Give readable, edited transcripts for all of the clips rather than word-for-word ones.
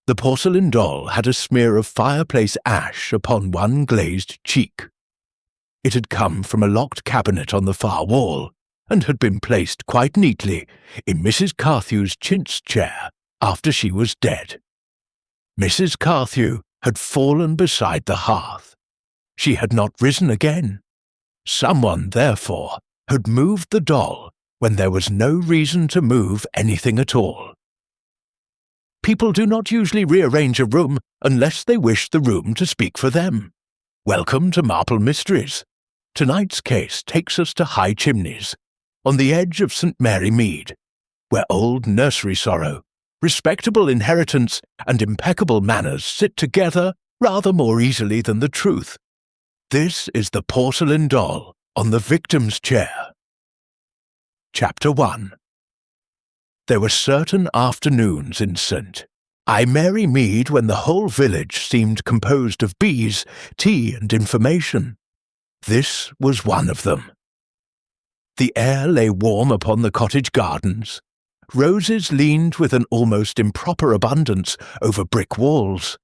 The porcelain doll had a smear of fireplace ash upon one glazed cheek. It had come from a locked cabinet on the far wall, and had been placed quite neatly in Mrs. Carthew's chintz chair after she was dead. Mrs. Carthew had fallen beside the hearth. She had not risen again. Someone, therefore, had moved the doll when there was no reason to move anything at all. People do not usually rearrange a room unless they wish the room to speak for them. Welcome to Marple Mysteries. Tonight's case takes us to High Chimneys, on the edge of St. Mary Mead, where old nursery sorrow, respectable inheritance, and impeccable manners sit together rather more easily than the truth. This is the porcelain doll on the victim's chair. Chapter 1. There were certain afternoons in St. Mary Mead when the whole village seemed composed of bees, tea, and information. This was one of them. The air lay warm upon the cottage gardens. Roses leaned with an almost improper abundance over brick walls,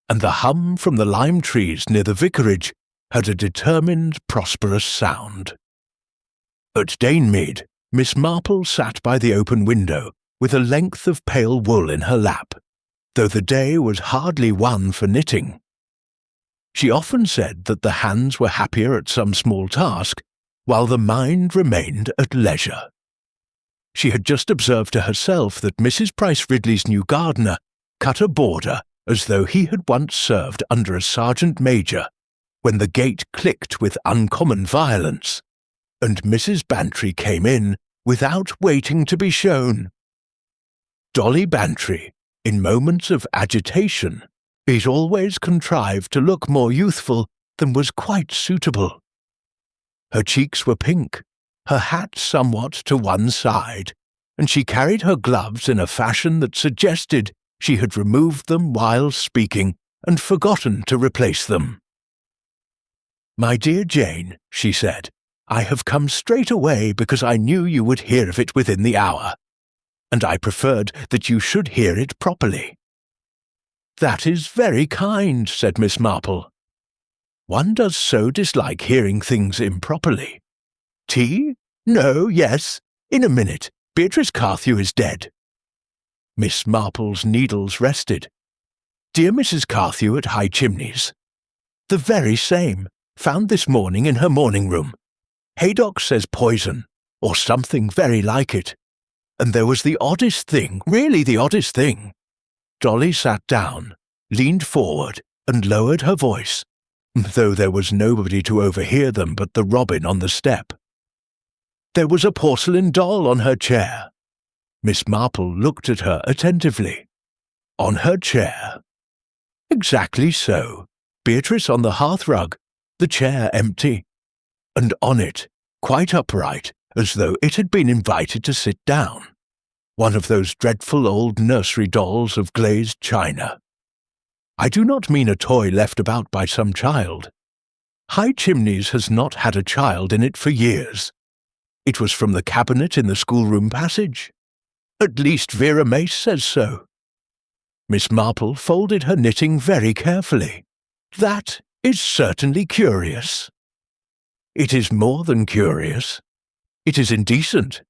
and the hum from the lime trees near the vicarage had a determined, prosperous sound. At Danemead, Miss Marple sat by the open window with a length of pale wool in her lap, though the day was hardly one for knitting. She often said that the hands were happier at some small task, while the mind remained at leisure. She had just observed to herself that Mrs. Price Ridley's new gardener cut a border as though he had once served under a sergeant major, when the gate clicked with uncommon violence, and Mrs. Bantry came in without waiting to be shown. Dolly Bantry, in moments of agitation, it always contrived to look more youthful than was quite suitable. Her cheeks were pink, her hat somewhat to one side, and she carried her gloves in a fashion that suggested she had removed them while speaking and forgotten to replace them. "My dear Jane," she said, "I have come straight away because I knew you would hear of it within the hour, and I preferred that you should hear it properly." "That is very kind," said Miss Marple. "One does so dislike hearing things improperly. Tea? No, yes. In a minute. Beatrice Carthew is dead." Miss Marple's needles rested. "Dear Mrs. Carthew at High Chimneys." "The very same. Found this morning in her morning room. Haydock says poison, or something very like it. And there was the oddest thing, really the oddest thing." Dolly sat down, leaned forward, and lowered her voice, though there was nobody to overhear them but the robin on the step. "There was a porcelain doll on her chair." Miss Marple looked at her attentively. "On her chair?" "Exactly so. Beatrice on the hearthrug, the chair empty, and on it, quite upright, as though it had been invited to sit down, one of those dreadful old nursery dolls of glazed china. I do not mean a toy left about by some child. High Chimneys has not had a child in it for years. It was from the cabinet in the schoolroom passage. At least Vera Mace says so." Miss Marple folded her knitting very carefully. "That is certainly curious." "It is more than curious. It is indecent.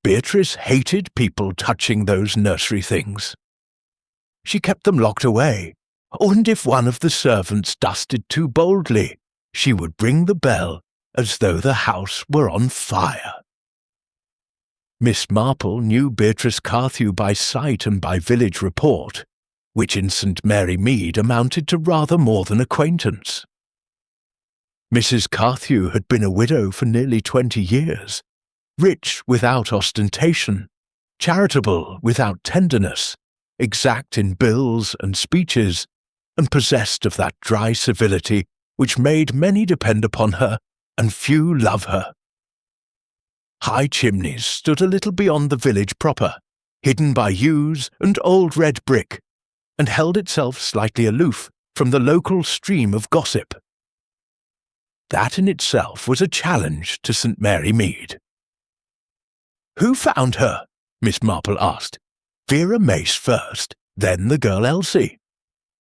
Beatrice hated people touching those nursery things. She kept them locked away, and if one of the servants dusted too boldly, she would ring the bell as though the house were on fire." Miss Marple knew Beatrice Carthew by sight and by village report, which in St. Mary Mead amounted to rather more than acquaintance. Mrs. Carthew had been a widow for nearly 20 years, rich without ostentation, charitable without tenderness, exact in bills and speeches, and possessed of that dry civility which made many depend upon her and few love her. High Chimneys stood a little beyond the village proper, hidden by yews and old red brick, and held itself slightly aloof from the local stream of gossip. That in itself was a challenge to St. Mary Mead. "Who found her?" Miss Marple asked. "Vera Mace first, Then the girl Elsie.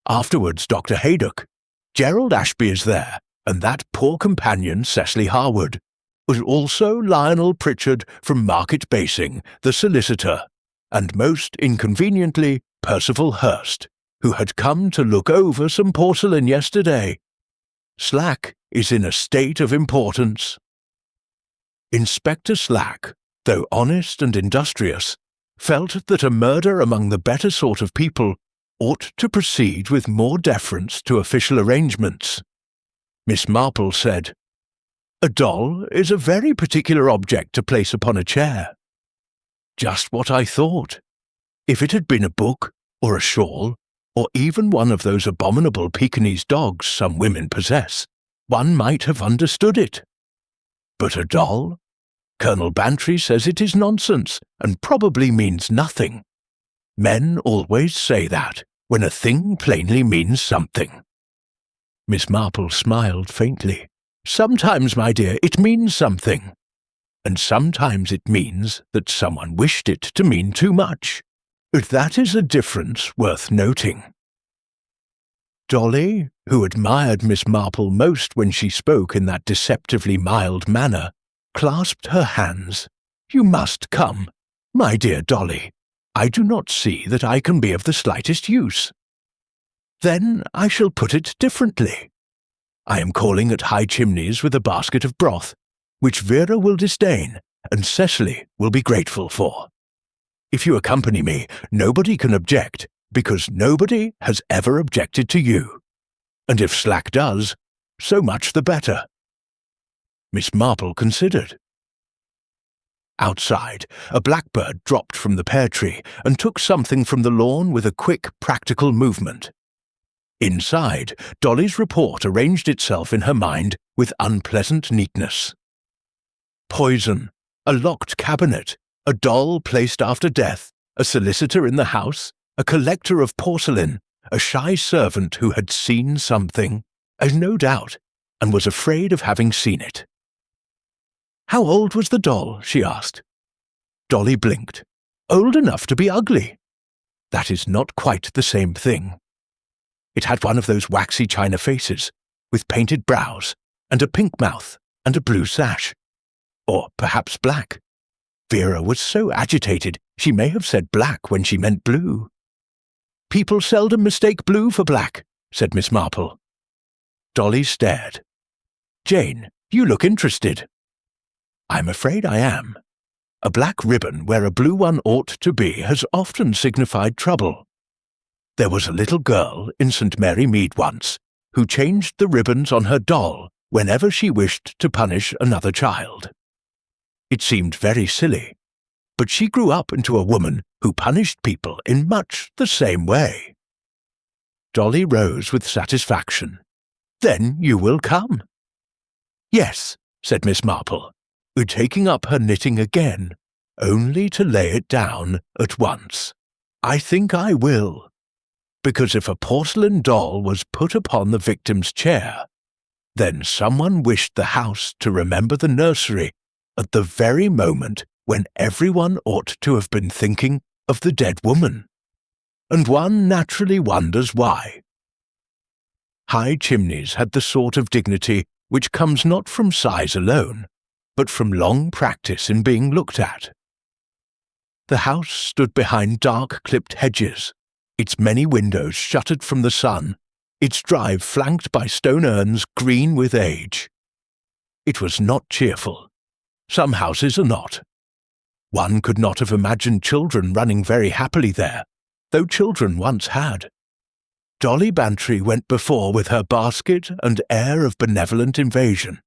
Afterwards Dr. Haydock. Gerald Ashby is there, and that poor companion Cecily Harwood, but also Lionel Pritchard from Market Basing, the solicitor, and most inconveniently Percival Hurst, who had come to look over some porcelain yesterday. Slack is in a state of importance. Inspector Slack, though honest and industrious, felt that a murder among the better sort of people ought to proceed with more deference to official arrangements. Miss Marple said, "A doll is a very particular object to place upon a chair." Just what I thought. If it had been a book, or a shawl, or even one of those abominable Pekingese dogs some women possess, one might have understood it. But a doll? Colonel Bantry says it is nonsense, and probably means nothing. Men always say that, when a thing plainly means something. Miss Marple smiled faintly. Sometimes, my dear, it means something. And sometimes it means that someone wished it to mean too much. But that is a difference worth noting. Dolly, who admired Miss Marple most when she spoke in that deceptively mild manner, clasped her hands. "You must come, my dear Dolly. I do not see that I can be of the slightest use." "Then I shall put it differently. I am calling at High Chimneys with a basket of broth, which Vera will disdain and Cecily will be grateful for. If you accompany me, nobody can object, because nobody has ever objected to you. And if Slack does, so much the better." Miss Marple considered. Outside, a blackbird dropped from the pear tree and took something from the lawn with a quick, practical movement. Inside, Dolly's report arranged itself in her mind with unpleasant neatness. Poison, a locked cabinet, a doll placed after death, a solicitor in the house, a collector of porcelain, a shy servant who had seen something, as no doubt, and was afraid of having seen it. "How old was the doll?" she asked. Dolly blinked. "Old enough to be ugly. That is not quite the same thing. It had one of those waxy china faces, with painted brows, and a pink mouth, and a blue sash. Or perhaps black. Vera was so agitated she may have said black when she meant blue." "People seldom mistake blue for black," said Miss Marple. Dolly stared. "Jane, you look interested." "I'm afraid I am. A black ribbon where a blue one ought to be has often signified trouble. There was a little girl in St. Mary Mead once who changed the ribbons on her doll whenever she wished to punish another child. It seemed very silly, but she grew up into a woman who punished people in much the same way." Dolly rose with satisfaction. "Then you will come?" "Yes," said Miss Marple, taking up her knitting again, only to lay it down at once. "I think I will. Because if a porcelain doll was put upon the victim's chair, then someone wished the house to remember the nursery at the very moment when everyone ought to have been thinking of the dead woman. And one naturally wonders why." High Chimneys had the sort of dignity which comes not from size alone, but from long practice in being looked at. The house stood behind dark-clipped hedges, its many windows shuttered from the sun, its drive flanked by stone urns green with age. It was not cheerful. Some houses are not. One could not have imagined children running very happily there, though children once had. Dolly Bantry went before with her basket and air of benevolent invasion.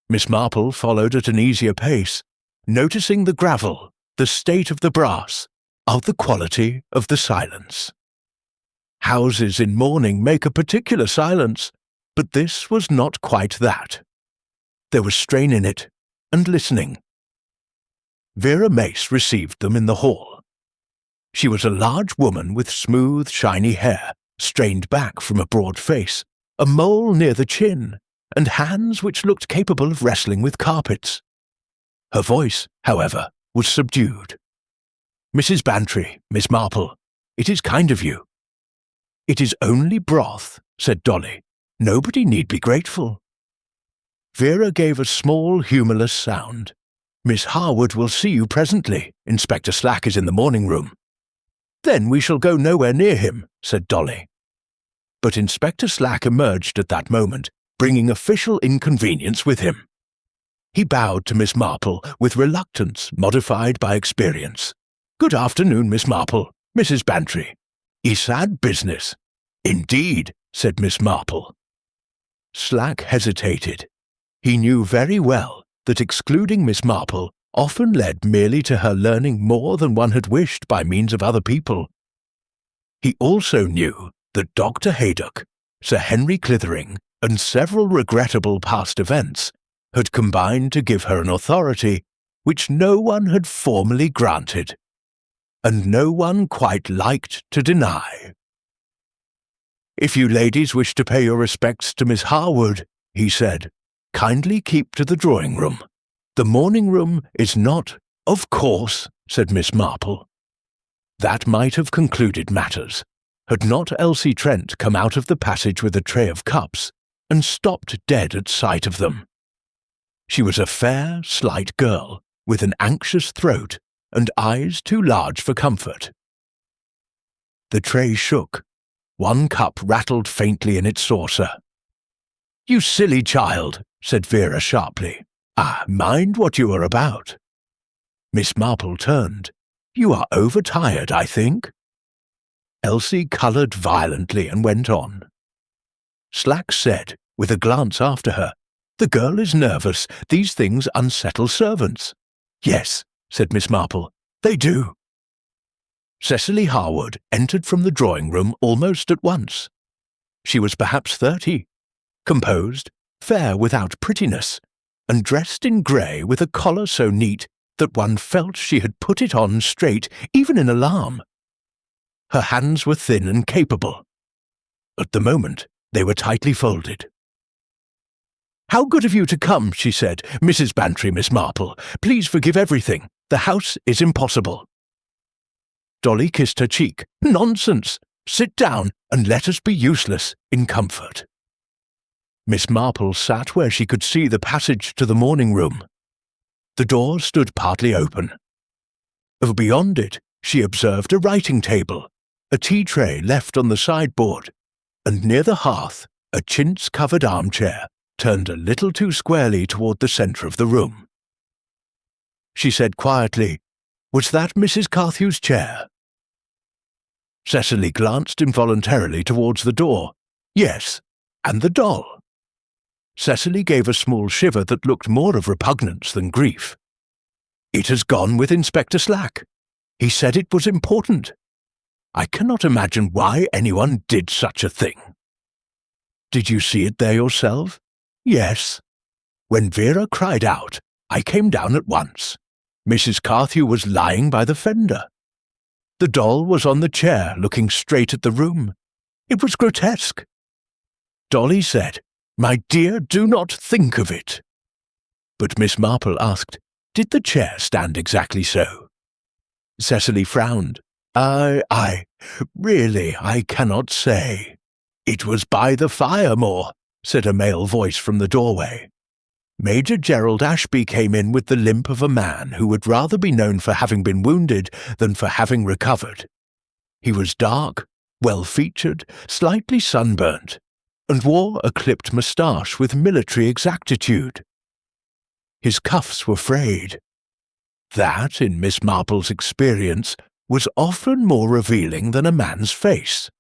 Miss Marple followed at an easier pace, noticing the gravel, the state of the brass, of the quality of the silence. Houses in mourning make a particular silence, but this was not quite that. There was strain in it, and listening. Vera Mace received them in the hall. She was a large woman with smooth, shiny hair, strained back from a broad face, a mole near the chin, and hands which looked capable of wrestling with carpets. Her voice, however, was subdued. "Mrs. Bantry, Miss Marple, It is kind of you." "It is only broth," said Dolly. "Nobody need be grateful." Vera gave a small, humourless sound. "Miss Harwood will see you presently. Inspector Slack is in the morning room." "Then we shall go nowhere near him," said Dolly. But Inspector Slack emerged at that moment, bringing official inconvenience with him. He bowed to Miss Marple with reluctance modified by experience. "Good afternoon, Miss Marple, Mrs. Bantry. A sad business." "Indeed," said Miss Marple. Slack hesitated. He knew very well that excluding Miss Marple often led merely to her learning more than one had wished by means of other people. He also knew that Dr. Haydock, Sir Henry Clithering, and several regrettable past events had combined to give her an authority which no one had formally granted, and no one quite liked to deny. "If you ladies wish to pay your respects to Miss Harwood," he said, "kindly keep to the drawing-room. The morning-room is not—" "Of course," said Miss Marple. That might have concluded matters, had not Elsie Trent come out of the passage with a tray of cups and stopped dead at sight of them. She was a fair, slight girl, with an anxious throat and eyes too large for comfort. The tray shook. One cup rattled faintly in its saucer. "You silly child," said Vera sharply. Mind what you are about." Miss Marple turned. "You are overtired, I think." Elsie coloured violently and went on. Slack said, with a glance after her, "The girl is nervous. These things unsettle servants." "Yes," said Miss Marple, "they do." Cecily Harwood entered from the drawing-room almost at once. She was perhaps 30, composed, fair without prettiness, and dressed in grey with a collar so neat that one felt she had put it on straight even in alarm. Her hands were thin and capable. At the moment, they were tightly folded. "How good of you to come," she said. "Mrs. Bantry, Miss Marple, please forgive everything. The house is impossible." Dolly kissed her cheek. "Nonsense! Sit down and let us be useless in comfort." Miss Marple sat where she could see the passage to the morning room. The door stood partly open. Beyond it, she observed a writing table, a tea tray left on the sideboard, and near the hearth a chintz-covered armchair turned a little too squarely toward the centre of the room. She said quietly, "Was that Mrs. Carthew's chair?" Cecily glanced involuntarily towards the door. "Yes, and the doll." Cecily gave a small shiver that looked more of repugnance than grief. "It has gone with Inspector Slack. He said it was important. I cannot imagine why anyone did such a thing." "Did you see it there yourself?" "Yes. When Vera cried out, I came down at once. Mrs. Carthew was lying by the fender. The doll was on the chair looking straight at the room. It was grotesque. Dolly said, 'My dear, do not think of it.' But Miss Marple asked, 'Did the chair stand exactly so?' Cecily frowned. Really, I cannot say." "It was by the fire more," said a male voice from the doorway. Major Gerald Ashby came in with the limp of a man who would rather be known for having been wounded than for having recovered. He was dark, well-featured, slightly sunburnt, and wore a clipped moustache with military exactitude. His cuffs were frayed. That, in Miss Marple's experience, was often more revealing than a man's face.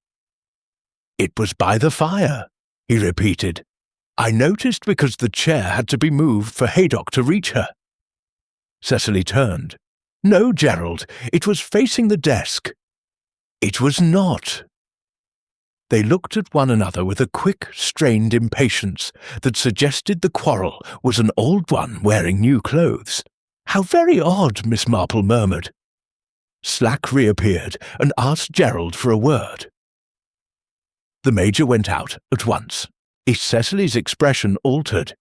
"It was by the fire," he repeated. "I noticed because the chair had to be moved for Haydock to reach her." Cecily turned. "No, Gerald, it was facing the desk." "It was not." They looked at one another with a quick, strained impatience that suggested the quarrel was an old one wearing new clothes. "How very odd," Miss Marple murmured. Slack reappeared and asked Gerald for a word. The Major went out at once. Cecily's expression altered.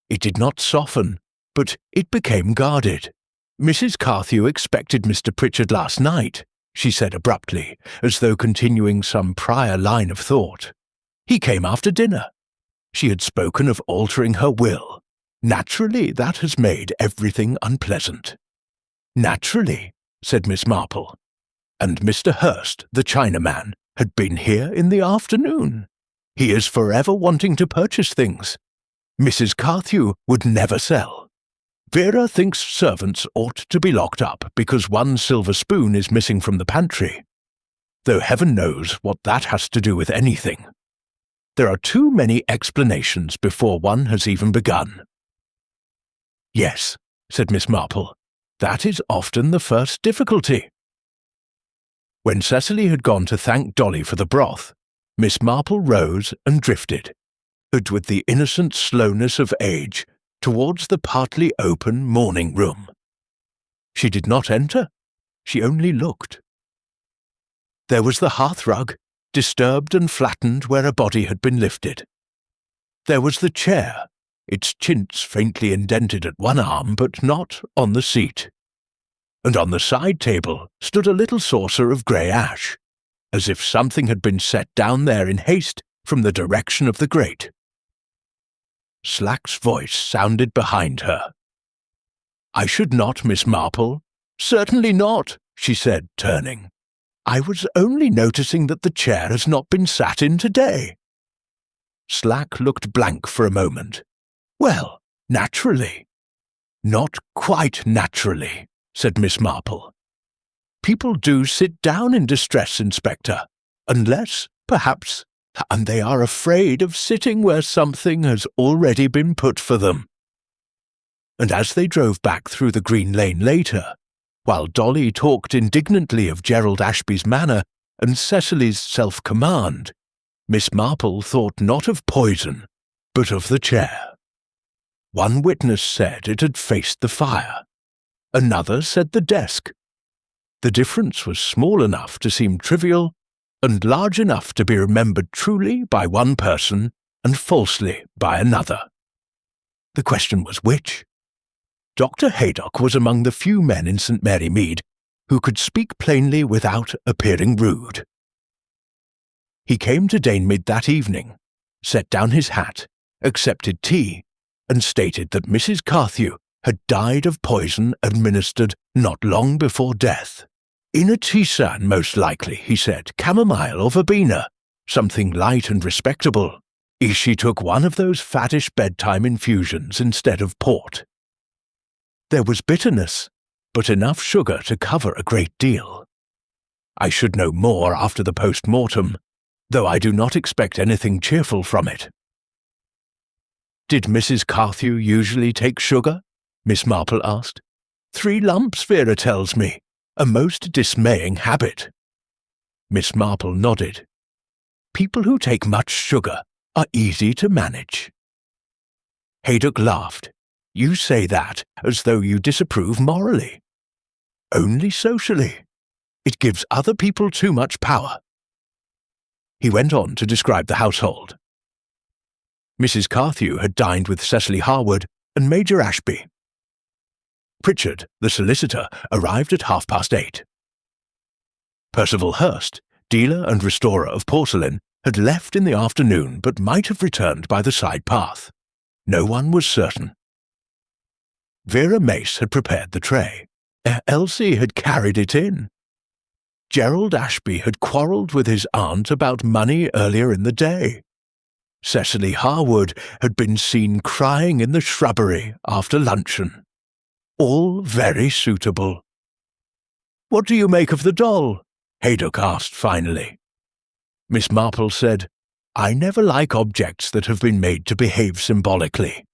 It did not soften, but it became guarded. "Mrs. Carthew expected Mr. Pritchard last night," she said abruptly, as though continuing some prior line of thought. "He came after dinner. She had spoken of altering her will. Naturally, that has made everything unpleasant." "Naturally," said Miss Marple. "And Mr. Hurst, the Chinaman, had been here in the afternoon. He is forever wanting to purchase things. Mrs. Carthew would never sell. Vera thinks servants ought to be locked up because one silver spoon is missing from the pantry, though heaven knows what that has to do with anything. There are too many explanations before one has even begun." "Yes," said Miss Marple, "that is often the first difficulty." When Cecily had gone to thank Dolly for the broth, Miss Marple rose and drifted, but with the innocent slowness of age, towards the partly open morning room. She did not enter, she only looked. There was the hearthrug, disturbed and flattened where a body had been lifted. There was the chair, its chintz faintly indented at one arm but not on the seat. And on the side table stood a little saucer of grey ash, as if something had been set down there in haste from the direction of the grate. Slack's voice sounded behind her. "I should not, Miss Marple. Certainly not," she said, turning. "I was only noticing that the chair has not been sat in today." Slack looked blank for a moment. "Well, naturally." "Not quite naturally," said Miss Marple. "People do sit down in distress, Inspector, unless, perhaps, and they are afraid of sitting where something has already been put for them." And as they drove back through the Green Lane later, while Dolly talked indignantly of Gerald Ashby's manner and Cecily's self-command, Miss Marple thought not of poison, but of the chair. One witness said it had faced the fire. Another said the desk. The difference was small enough to seem trivial, and large enough to be remembered truly by one person and falsely by another. The question was which? Dr. Haydock was among the few men in St. Mary Mead who could speak plainly without appearing rude. He came to Danemid that evening, set down his hat, accepted tea, and stated that Mrs. Carthew had died of poison administered not long before death. "In a tisane, most likely," he said, "chamomile or verbena, something light and respectable. She took one of those faddish bedtime infusions instead of port." There was bitterness, but enough sugar to cover a great deal. I should know more after the post-mortem, though I do not expect anything cheerful from it. "Did Mrs. Carthew usually take sugar?" Miss Marple asked. "3 lumps, Vera tells me. A most dismaying habit." Miss Marple nodded. "People who take much sugar are easy to manage." Haydock laughed. "You say that as though you disapprove morally." "Only socially. It gives other people too much power." He went on to describe the household. Mrs. Carthew had dined with Cecily Harwood and Major Ashby. Pritchard, the solicitor, arrived at 8:30. Percival Hurst, dealer and restorer of porcelain, had left in the afternoon but might have returned by the side path. No one was certain. Vera Mace had prepared the tray. Elsie had carried it in. Gerald Ashby had quarrelled with his aunt about money earlier in the day. Cecily Harwood had been seen crying in the shrubbery after luncheon. All very suitable. "What do you make of the doll?" Haydock asked finally. Miss Marple said, "I never like objects that have been made to behave symbolically.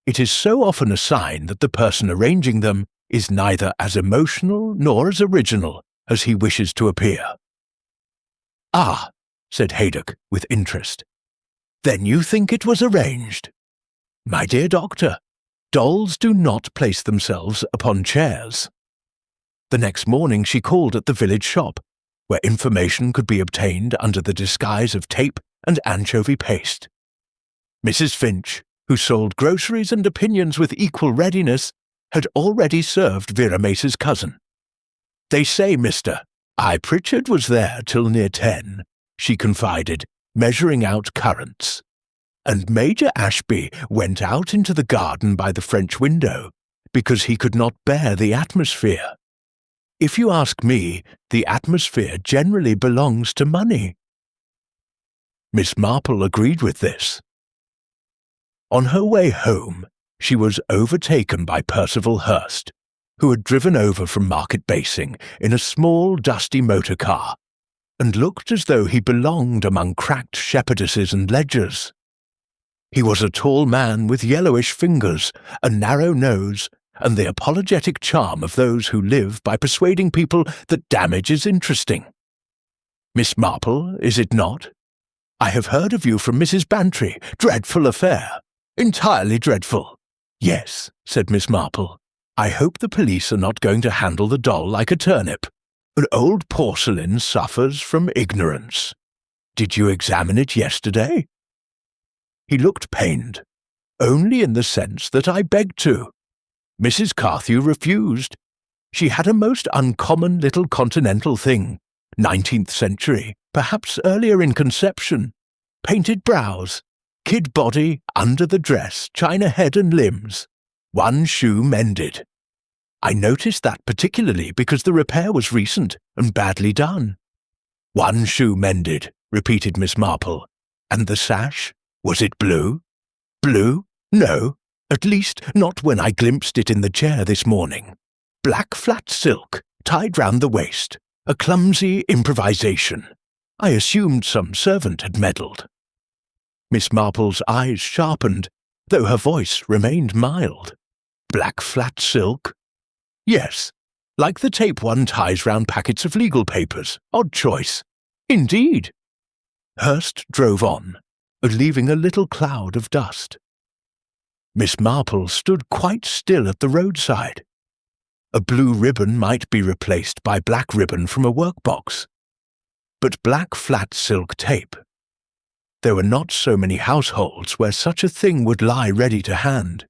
It is so often a sign that the person arranging them is neither as emotional nor as original as he wishes to appear." "Ah," said Haydock with interest. "Then you think it was arranged?" "My dear doctor, dolls do not place themselves upon chairs." The next morning she called at the village shop, where information could be obtained under the disguise of tape and anchovy paste. Mrs. Finch, who sold groceries and opinions with equal readiness, had already served Vera Mace's cousin. "They say, mister, Pritchard was there till near 10, she confided, measuring out currants. And Major Ashby went out into the garden by the French window, because he could not bear the atmosphere. If you ask me, the atmosphere generally belongs to money. Miss Marple agreed with this. On her way home, she was overtaken by Percival Hurst, who had driven over from Market Basing in a small, dusty motor car, and looked as though he belonged among cracked shepherdesses and ledgers. He was a tall man with yellowish fingers, a narrow nose, and the apologetic charm of those who live by persuading people that damage is interesting. Miss Marple, is it not? I have heard of you from Mrs. Bantry. Dreadful affair. Entirely dreadful. Yes, said Miss Marple. I hope the police are not going to handle the doll like a turnip. An old porcelain suffers from ignorance. Did you examine it yesterday? He looked pained. Only in the sense that I begged to. Mrs. Carthew refused. She had a most uncommon little continental thing, 19th century, perhaps earlier in conception. Painted brows, kid body, under the dress, china head and limbs. One shoe mended. I noticed that particularly because the repair was recent and badly done. One shoe mended, repeated Miss Marple. And the sash? Was it blue? Blue? No. At least, not when I glimpsed it in the chair this morning. Black flat silk, tied round the waist. A clumsy improvisation. I assumed some servant had meddled. Miss Marple's eyes sharpened, though her voice remained mild. Black flat silk? Yes, like the tape one ties round packets of legal papers. Odd choice. Indeed. Hurst drove on, leaving a little cloud of dust. Miss Marple stood quite still at the roadside. A blue ribbon might be replaced by black ribbon from a workbox. But black flat silk tape. There were not so many households where such a thing would lie ready to hand.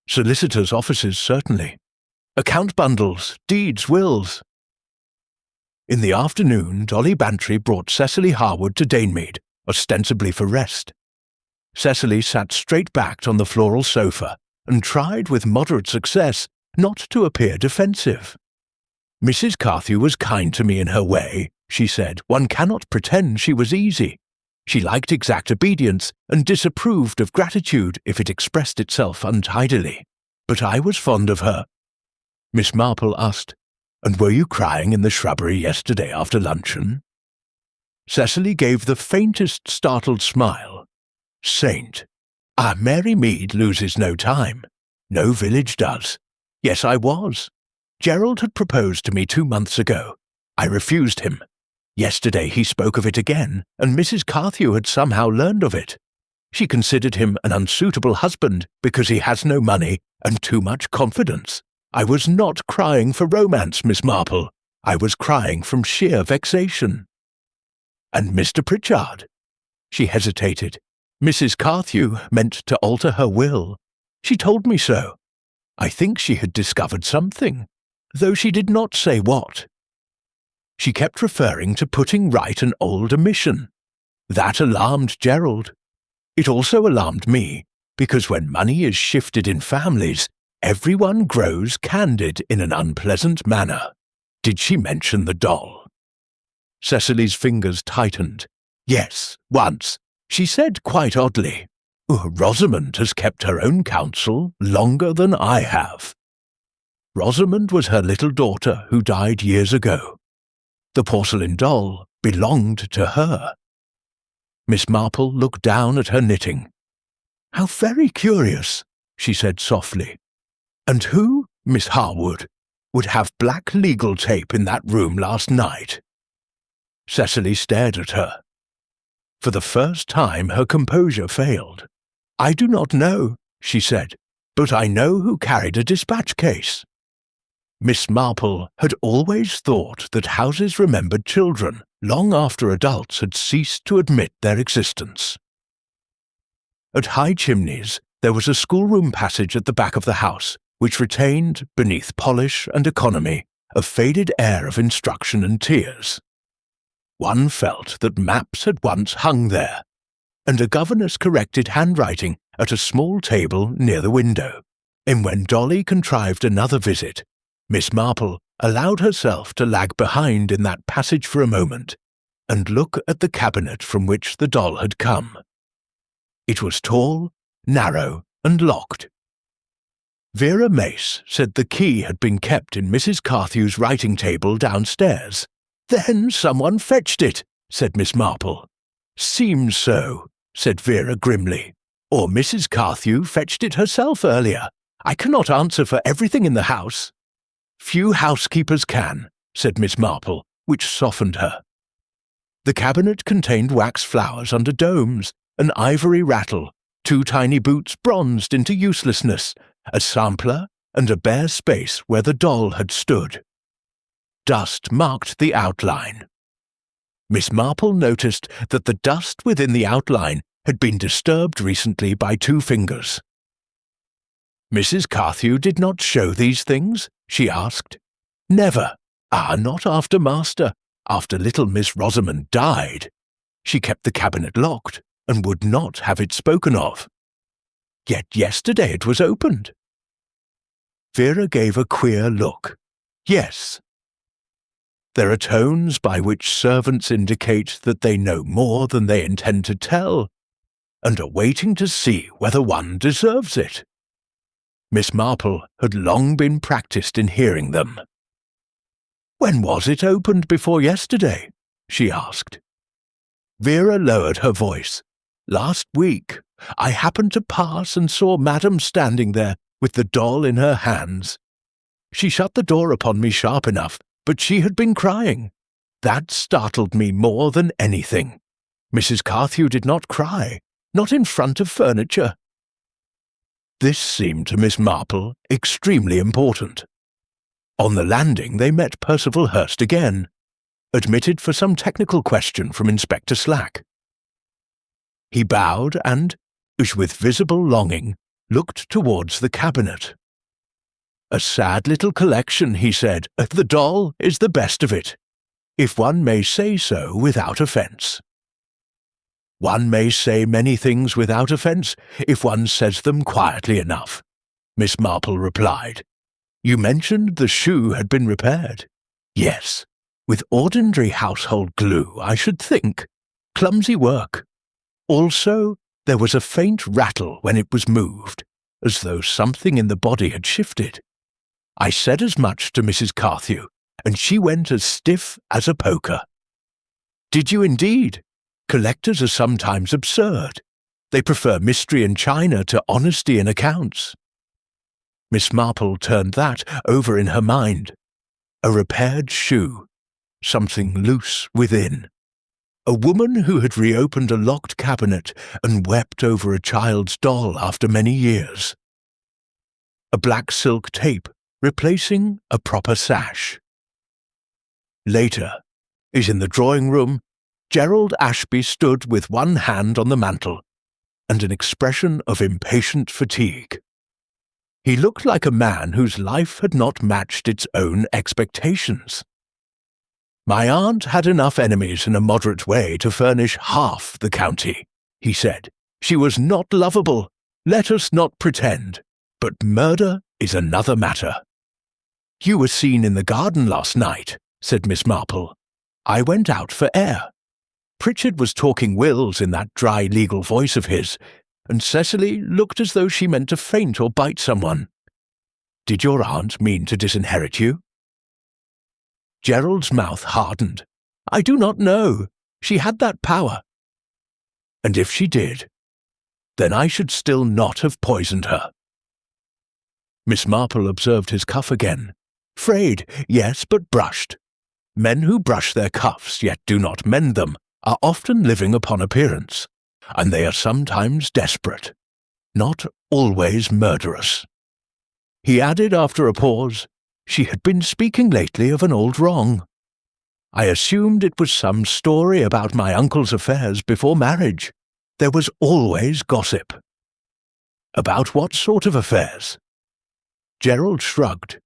Solicitors' offices, certainly. Account bundles, deeds, wills. In the afternoon, Dolly Bantry brought Cecily Harwood to Danemead, ostensibly for rest. Cecily sat straight-backed on the floral sofa and tried with moderate success not to appear defensive. Mrs. Carthew was kind to me in her way, she said. One cannot pretend she was easy. She liked exact obedience and disapproved of gratitude if it expressed itself untidily. But I was fond of her. Miss Marple asked, And were you crying in the shrubbery yesterday after luncheon? Cecily gave the faintest startled smile. Saint! Mary Mead loses no time. No village does. Yes, I was. Gerald had proposed to me 2 months ago. I refused him. Yesterday he spoke of it again, and Mrs. Carthew had somehow learned of it. She considered him an unsuitable husband because he has no money and too much confidence. I was not crying for romance, Miss Marple. I was crying from sheer vexation. And Mr. Pritchard? She hesitated. Mrs. Carthew meant to alter her will. She told me so. I think she had discovered something, though she did not say what. She kept referring to putting right an old omission. That alarmed Gerald. It also alarmed me, because when money is shifted in families, everyone grows candid in an unpleasant manner. Did she mention the doll? Cecily's fingers tightened. Yes, once. She said quite oddly, Rosamond has kept her own counsel longer than I have. Rosamond was her little daughter who died years ago. The porcelain doll belonged to her. Miss Marple looked down at her knitting. How very curious, she said softly. And who, Miss Harwood, would have black legal tape in that room last night? Cecily stared at her. For the first time her composure failed. I do not know, she said, but I know who carried a dispatch case. Miss Marple had always thought that houses remembered children long after adults had ceased to admit their existence. At High Chimneys there was a schoolroom passage at the back of the house, which retained, beneath polish and economy, a faded air of instruction and tears. One felt that maps had once hung there, and a governess corrected handwriting at a small table near the window. And when Dolly contrived another visit, Miss Marple allowed herself to lag behind in that passage for a moment and look at the cabinet from which the doll had come. It was tall, narrow, and locked. Vera Mace said the key had been kept in Mrs. Carthew's writing table downstairs. "Then someone fetched it," said Miss Marple. "Seems so," said Vera grimly. "Or Mrs. Carthew fetched it herself earlier. I cannot answer for everything in the house." "Few housekeepers can," said Miss Marple, which softened her. The cabinet contained wax flowers under domes, an ivory rattle, 2 tiny boots bronzed into uselessness, a sampler, and a bare space where the doll had stood. Dust marked the outline. Miss Marple noticed that the dust within the outline had been disturbed recently by 2 fingers. "Mrs. Carthew did not show these things?" she asked. "Never. Not after Master. After little Miss Rosamond died. She kept the cabinet locked and would not have it spoken of. Yet yesterday it was opened." Vera gave a queer look. "Yes. There are tones by which servants indicate that they know more than they intend to tell, and are waiting to see whether one deserves it." Miss Marple had long been practised in hearing them. "When was it opened before yesterday?" she asked. Vera lowered her voice. "Last week. I happened to pass and saw Madam standing there with the doll in her hands. She shut the door upon me sharp enough, but she had been crying. That startled me more than anything. Mrs. Carthew did not cry, not in front of furniture." This seemed to Miss Marple extremely important. On the landing they met Percival Hurst again, admitted for some technical question from Inspector Slack. He bowed and, as with visible longing, looked towards the cabinet. "A sad little collection," he said. "The doll is the best of it, if one may say so without offence." "One may say many things without offence, if one says them quietly enough," Miss Marple replied. "You mentioned the shoe had been repaired." "Yes, with ordinary household glue, I should think. Clumsy work. Also, there was a faint rattle when it was moved, as though something in the body had shifted. I said as much to Mrs. Carthew, and she went as stiff as a poker." "Did you indeed? Collectors are sometimes absurd. They prefer mystery and china to honesty in accounts." Miss Marple turned that over in her mind. A repaired shoe, something loose within. A woman who had reopened a locked cabinet and wept over a child's doll after many years. A black silk tape replacing a proper sash. Later, as in the drawing-room, Gerald Ashby stood with one hand on the mantel and an expression of impatient fatigue. He looked like a man whose life had not matched its own expectations. "My aunt had enough enemies in a moderate way to furnish half the county," he said. "She was not lovable, let us not pretend, but murder is another matter." "You were seen in the garden last night," said Miss Marple. "I went out for air. Pritchard was talking wills in that dry legal voice of his, and Cecily looked as though she meant to faint or bite someone. Did your aunt mean to disinherit you?" Gerald's mouth hardened. "I do not know. She had that power." "And if she did, then I should still not have poisoned her." Miss Marple observed his cuff again. "Frayed, yes, but brushed. Men who brush their cuffs yet do not mend them are often living upon appearance, and they are sometimes desperate, not always murderous." He added after a pause, "She had been speaking lately of an old wrong. I assumed it was some story about my uncle's affairs before marriage. There was always gossip." "About what sort of affairs?" Gerald shrugged.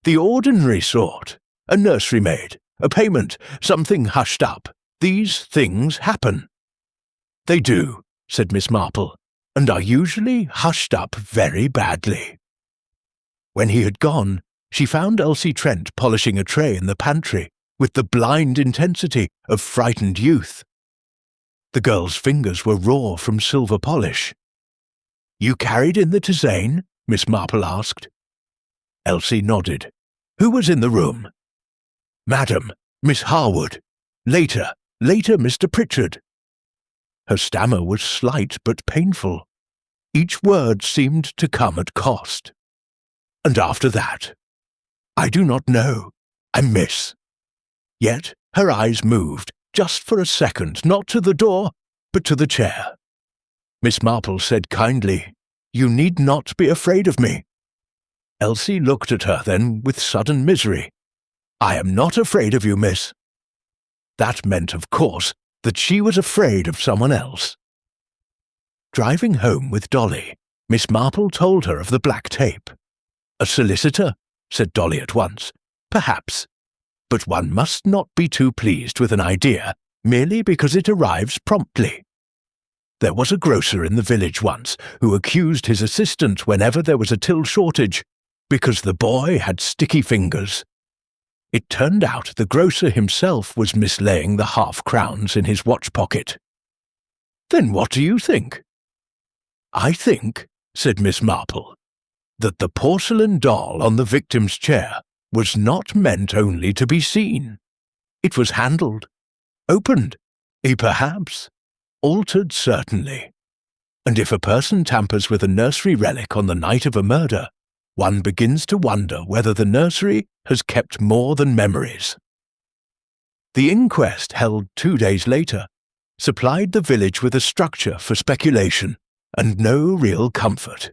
"The ordinary sort. a nursery maid, a payment, something hushed up. These things happen." "They do," said Miss Marple, "and are usually hushed up very badly." When he had gone, she found Elsie Trent polishing a tray in the pantry with the blind intensity of frightened youth. The girl's fingers were raw from silver polish. "You carried in the tisane?" Miss Marple asked. Elsie nodded. "Who was in the room?" "Madam, Miss Harwood. Later, Mr. Pritchard." Her stammer was slight but painful. Each word seemed to come at cost. "And after that?" "I do not know. I miss." Yet her eyes moved, just for a second, not to the door, but to the chair. Miss Marple said kindly, "You need not be afraid of me." Elsie looked at her then with sudden misery. "I am not afraid of you, miss." That meant, of course, that she was afraid of someone else. Driving home with Dolly, Miss Marple told her of the black tape. "A solicitor?" said Dolly at once. "Perhaps. But one must not be too pleased with an idea merely because it arrives promptly. There was a grocer in the village once who accused his assistant whenever there was a till shortage because the boy had sticky fingers. It turned out the grocer himself was mislaying the half-crowns in his watch pocket." "Then what do you think?" "I think," said Miss Marple, "that the porcelain doll on the victim's chair was not meant only to be seen. It was handled, opened, perhaps altered certainly. And if a person tampers with a nursery relic on the night of a murder, one begins to wonder whether the nursery has kept more than memories." The inquest, held 2 days later, supplied the village with a structure for speculation and no real comfort.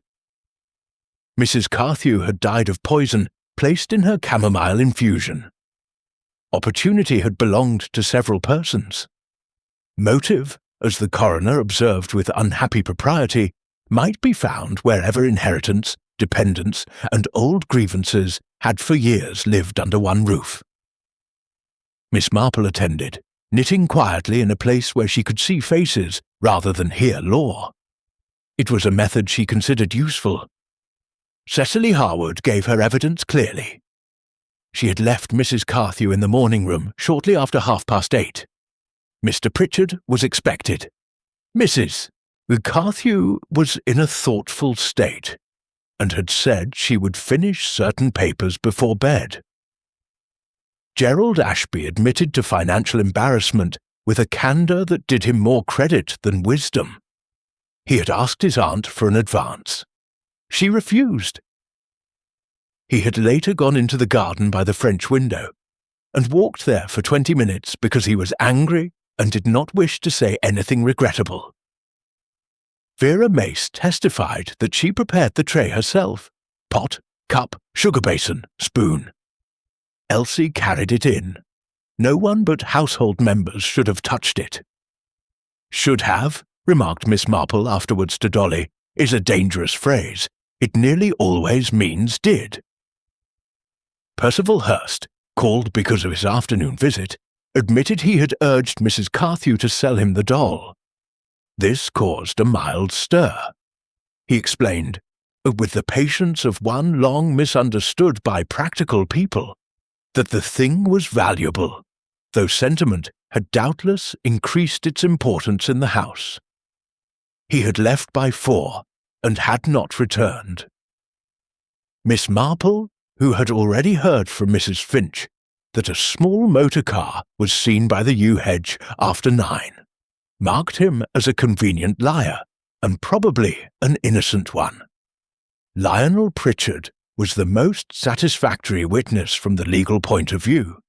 Mrs. Carthew had died of poison placed in her chamomile infusion. Opportunity had belonged to several persons. Motive, as the coroner observed with unhappy propriety, might be found wherever inheritance, dependence, and old grievances had for years lived under one roof. Miss Marple attended, knitting quietly in a place where she could see faces rather than hear law. It was a method she considered useful. Cecily Harwood gave her evidence clearly. She had left Mrs. Carthew in the morning room shortly after 8:30. Mr. Pritchard was expected. Mrs. Carthew was in a thoughtful state, and had said she would finish certain papers before bed. Gerald Ashby admitted to financial embarrassment with a candour that did him more credit than wisdom. He had asked his aunt for an advance. She refused. He had later gone into the garden by the French window, and walked there for 20 minutes because he was angry and did not wish to say anything regrettable. Vera Mace testified that she prepared the tray herself: pot, cup, sugar basin, spoon. Elsie carried it in. No one but household members should have touched it. "Should have," remarked Miss Marple afterwards to Dolly, "is a dangerous phrase. It nearly always means did." Percival Hurst, called because of his afternoon visit, admitted he had urged Mrs. Carthew to sell him the doll. This caused a mild stir. He explained, with the patience of one long misunderstood by practical people, that the thing was valuable, though sentiment had doubtless increased its importance in the house. He had left by 4 and had not returned. Miss Marple, who had already heard from Mrs. Finch that a small motor car was seen by the yew hedge after 9, marked him as a convenient liar, and probably an innocent one. Lionel Pritchard was the most satisfactory witness from the legal point of view,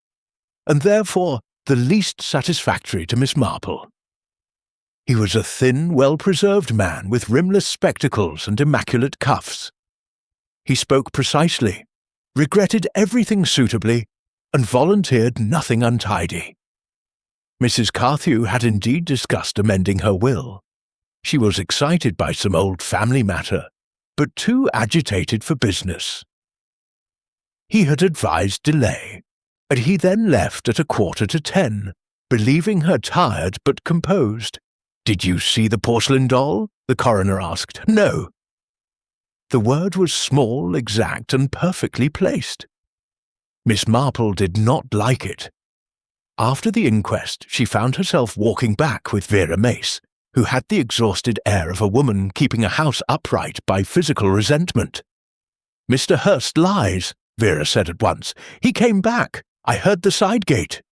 and therefore the least satisfactory to Miss Marple. He was a thin, well-preserved man with rimless spectacles and immaculate cuffs. He spoke precisely, regretted everything suitably, and volunteered nothing untidy. Mrs. Carthew had indeed discussed amending her will. She was excited by some old family matter, but too agitated for business. He had advised delay, and he then left at 9:45, believing her tired but composed. "Did you see the porcelain doll?" the coroner asked. "No." The word was small, exact, and perfectly placed. Miss Marple did not like it. After the inquest, she found herself walking back with Vera Mace, who had the exhausted air of a woman keeping a house upright by physical resentment. "Mr. Hurst lies," Vera said at once. "He came back. I heard the side gate."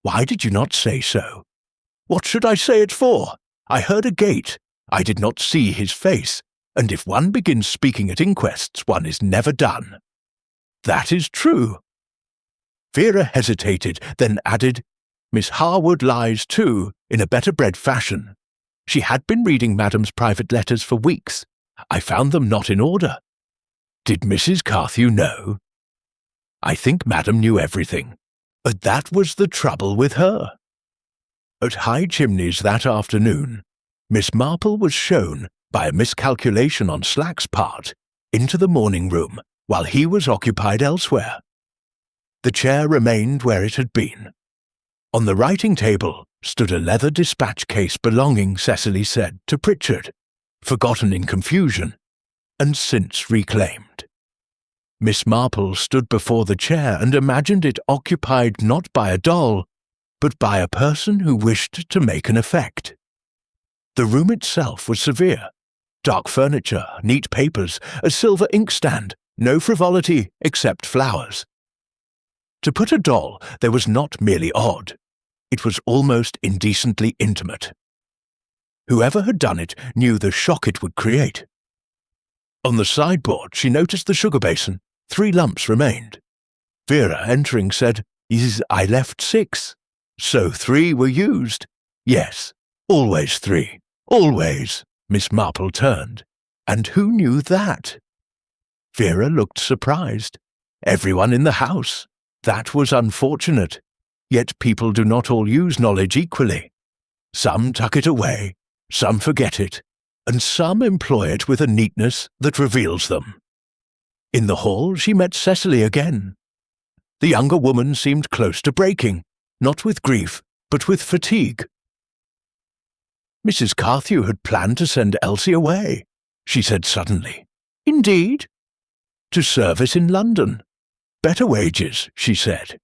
"Why did you not say so?" "What should I say it for? I heard a gate. I did not see his face, and if one begins speaking at inquests, one is never done." "That is true." Vera hesitated, then added, "Miss Harwood lies too, in a better-bred fashion. She had been reading Madam's private letters for weeks. I found them not in order." "Did Mrs. Carthew know?" "I think Madam knew everything. But that was the trouble with her." At High Chimneys that afternoon, Miss Marple was shown, by a miscalculation on Slack's part, into the morning room while he was occupied elsewhere. The chair remained where it had been. On the writing table stood a leather dispatch case belonging, Cecily said, to Pritchard, forgotten in confusion, and since reclaimed. Miss Marple stood before the chair and imagined it occupied not by a doll, but by a person who wished to make an effect. The room itself was severe. Dark furniture, neat papers, a silver inkstand, no frivolity except flowers. To put a doll there was not merely odd. It was almost indecently intimate. Whoever had done it knew the shock it would create. On the sideboard she noticed the sugar basin. 3 lumps remained. Vera, entering, said, "I left 6. So 3 were used." "Yes, always 3. Always." Miss Marple turned. "And who knew that?" Vera looked surprised. "Everyone in the house. That was unfortunate. Yet people do not all use knowledge equally. Some tuck it away, some forget it, and some employ it with a neatness that reveals them." In the hall she met Cecily again. The younger woman seemed close to breaking, not with grief, but with fatigue. "Mrs. Carthew had planned to send Elsie away," she said suddenly. "Indeed?" "To service in London. Better wages," she said.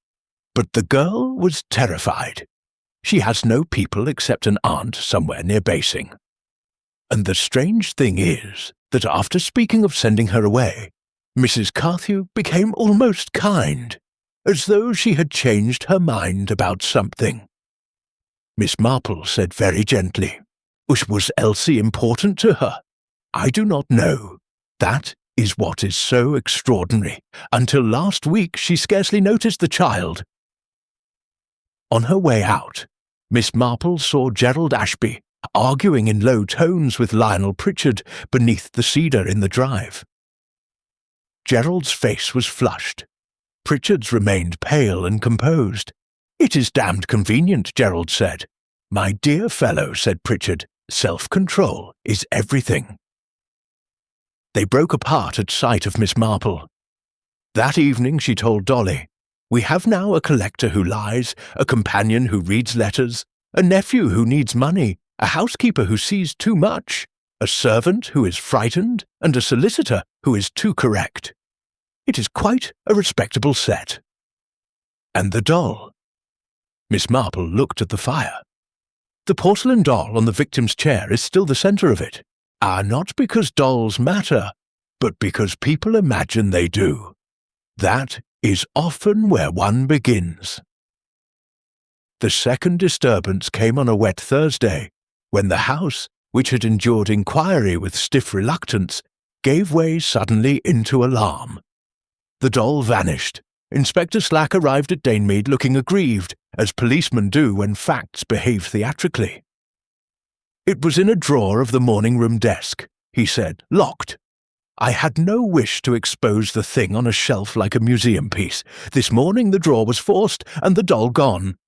But the girl was terrified. She has no people except an aunt somewhere near Basing. And the strange thing is that after speaking of sending her away, Mrs. Carthew became almost kind, as though she had changed her mind about something. Miss Marple said very gently, "Was Elsie important to her? I do not know. That is what is so extraordinary. Until last week she scarcely noticed the child." On her way out, Miss Marple saw Gerald Ashby arguing in low tones with Lionel Pritchard beneath the cedar in the drive. Gerald's face was flushed. Pritchard's remained pale and composed. "It is damned convenient," Gerald said. "My dear fellow," said Pritchard, "self-control is everything." They broke apart at sight of Miss Marple. That evening she told Dolly, "We have now a collector who lies, a companion who reads letters, a nephew who needs money, a housekeeper who sees too much, a servant who is frightened, and a solicitor who is too correct. It is quite a respectable set." "And the doll?" Miss Marple looked at the fire. "The porcelain doll on the victim's chair is still the centre of it. Not because dolls matter, but because people imagine they do. That is often where one begins." The second disturbance came on a wet Thursday, when the house, which had endured inquiry with stiff reluctance, gave way suddenly into alarm. The doll vanished. Inspector Slack arrived at Danemead looking aggrieved, as policemen do when facts behave theatrically. "It was in a drawer of the morning-room desk," he said, "locked. I had no wish to expose the thing on a shelf like a museum piece. This morning the drawer was forced and the doll gone."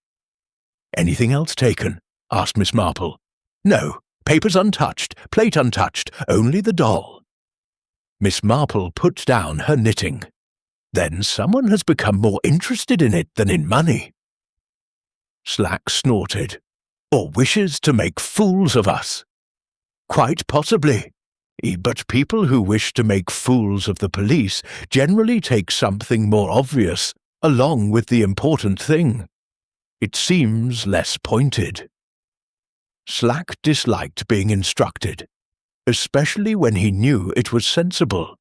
"Anything else taken?" asked Miss Marple. "No. Papers untouched, plate untouched, only the doll." Miss Marple put down her knitting. then someone has become more interested in it than in money. Slack snorted. Or wishes to make fools of us. Quite possibly. But people who wish to make fools of the police generally take something more obvious along with the important thing. It seems less pointed. Slack disliked being instructed, especially when he knew it was sensible.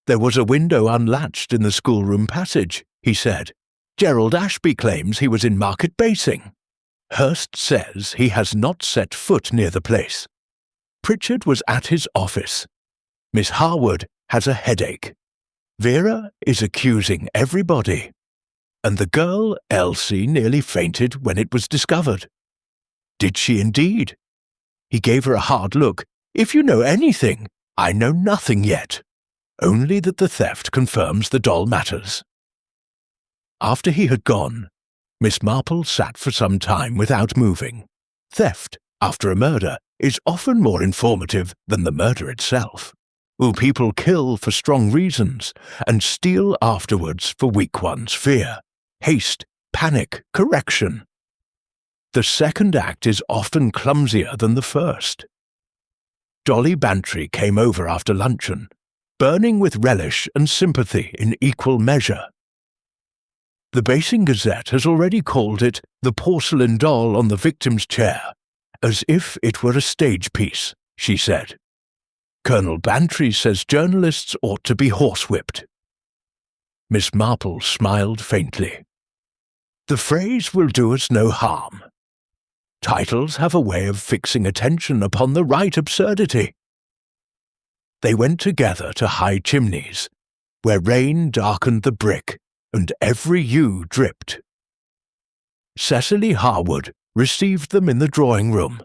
There was a window unlatched in the schoolroom passage, he said. Gerald Ashby claims he was in Market Basing. Hurst says he has not set foot near the place. Pritchard was at his office. Miss Harwood has a headache. Vera is accusing everybody. And the girl, Elsie, nearly fainted when it was discovered. Did she indeed? He gave her a hard look. If you know anything, I know nothing yet. Only that the theft confirms the doll matters. After he had gone, Miss Marple sat for some time without moving. Theft, after a murder, is often more informative than the murder itself. People kill for strong reasons, and steal afterwards for weak ones' fear, haste, panic, correction. The second act is often clumsier than the first. Dolly Bantry came over after luncheon, burning with relish and sympathy in equal measure. The Basing Gazette has already called it the porcelain doll on the victim's chair, as if it were a stage piece, she said. Colonel Bantry says journalists ought to be horsewhipped. Miss Marple smiled faintly. The phrase will do us no harm. Titles have a way of fixing attention upon the right absurdity. They went together to High Chimneys, where rain darkened the brick, and every yew dripped. Cecily Harwood received them in the drawing-room.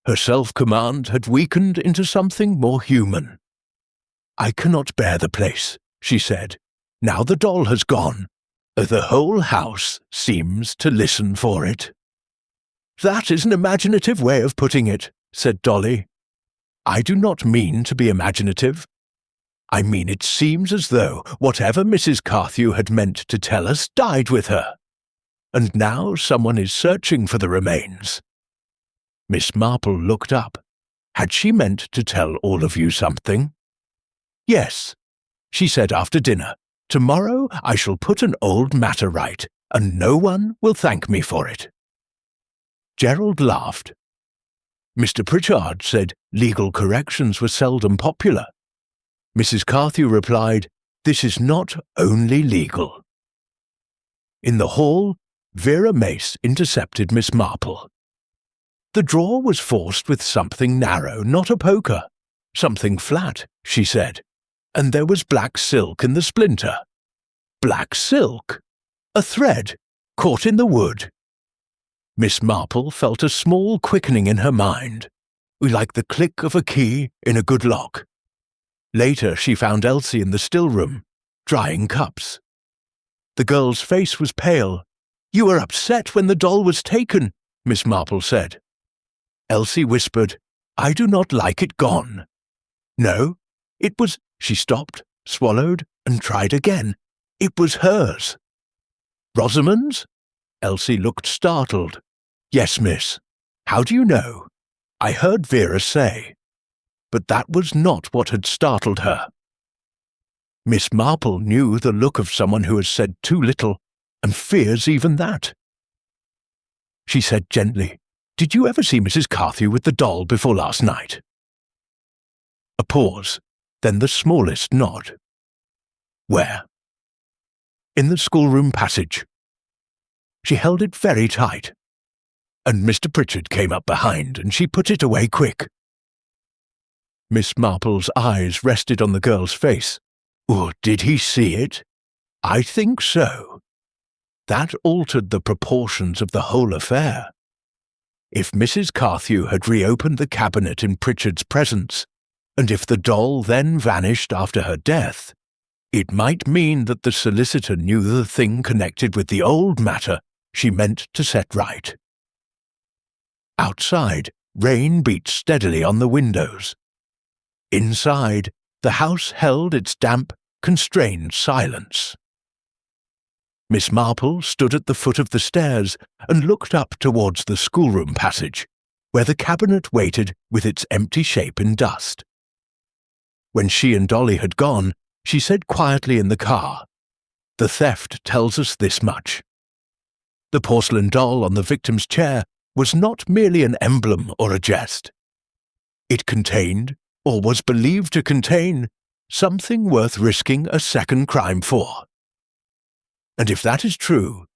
Her self-command had weakened into something more human. I cannot bear the place, she said. Now the doll has gone. The whole house seems to listen for it. That is an imaginative way of putting it, said Dolly. I do not mean to be imaginative. I mean it seems as though whatever Mrs. Carthew had meant to tell us died with her. And now someone is searching for the remains. Miss Marple looked up. Had she meant to tell all of you something? Yes, she said after dinner. Tomorrow I shall put an old matter right, and no one will thank me for it. Gerald laughed. Mr. Pritchard said legal corrections were seldom popular. Mrs. Carthew replied, This is not only legal. In the hall, Vera Mace intercepted Miss Marple. The drawer was forced with something narrow, not a poker. Something flat, she said, and there was black silk in the splinter. Black silk? A thread, caught in the wood. Miss Marple felt a small quickening in her mind, like the click of a key in a good lock. Later she found Elsie in the still room, drying cups. The girl's face was pale. You were upset when the doll was taken, Miss Marple said. Elsie whispered, I do not like it gone. No, it was... She stopped, swallowed, and tried again. It was hers. Rosamond's? Elsie looked startled. Yes, miss. How do you know? I heard Vera say. But that was not what had startled her. Miss Marple knew the look of someone who has said too little, and fears even that. She said gently, Did you ever see Mrs. Carthew with the doll before last night? A pause, then the smallest nod. Where? In the schoolroom passage. She held it very tight. And Mr. Pritchard came up behind, and she put it away quick. Miss Marple's eyes rested on the girl's face. Oh, did he see it? I think so. That altered the proportions of the whole affair. If Mrs. Carthew had reopened the cabinet in Pritchard's presence, and if the doll then vanished after her death, it might mean that the solicitor knew the thing connected with the old matter she meant to set right. Outside, rain beat steadily on the windows. Inside, the house held its damp, constrained silence. Miss Marple stood at the foot of the stairs and looked up towards the schoolroom passage, where the cabinet waited with its empty shape in dust. When she and Dolly had gone, she said quietly in the car, "The theft tells us this much. The porcelain doll on the victim's chair was not merely an emblem or a jest. It contained, or was believed to contain, something worth risking a second crime for. And if that is true,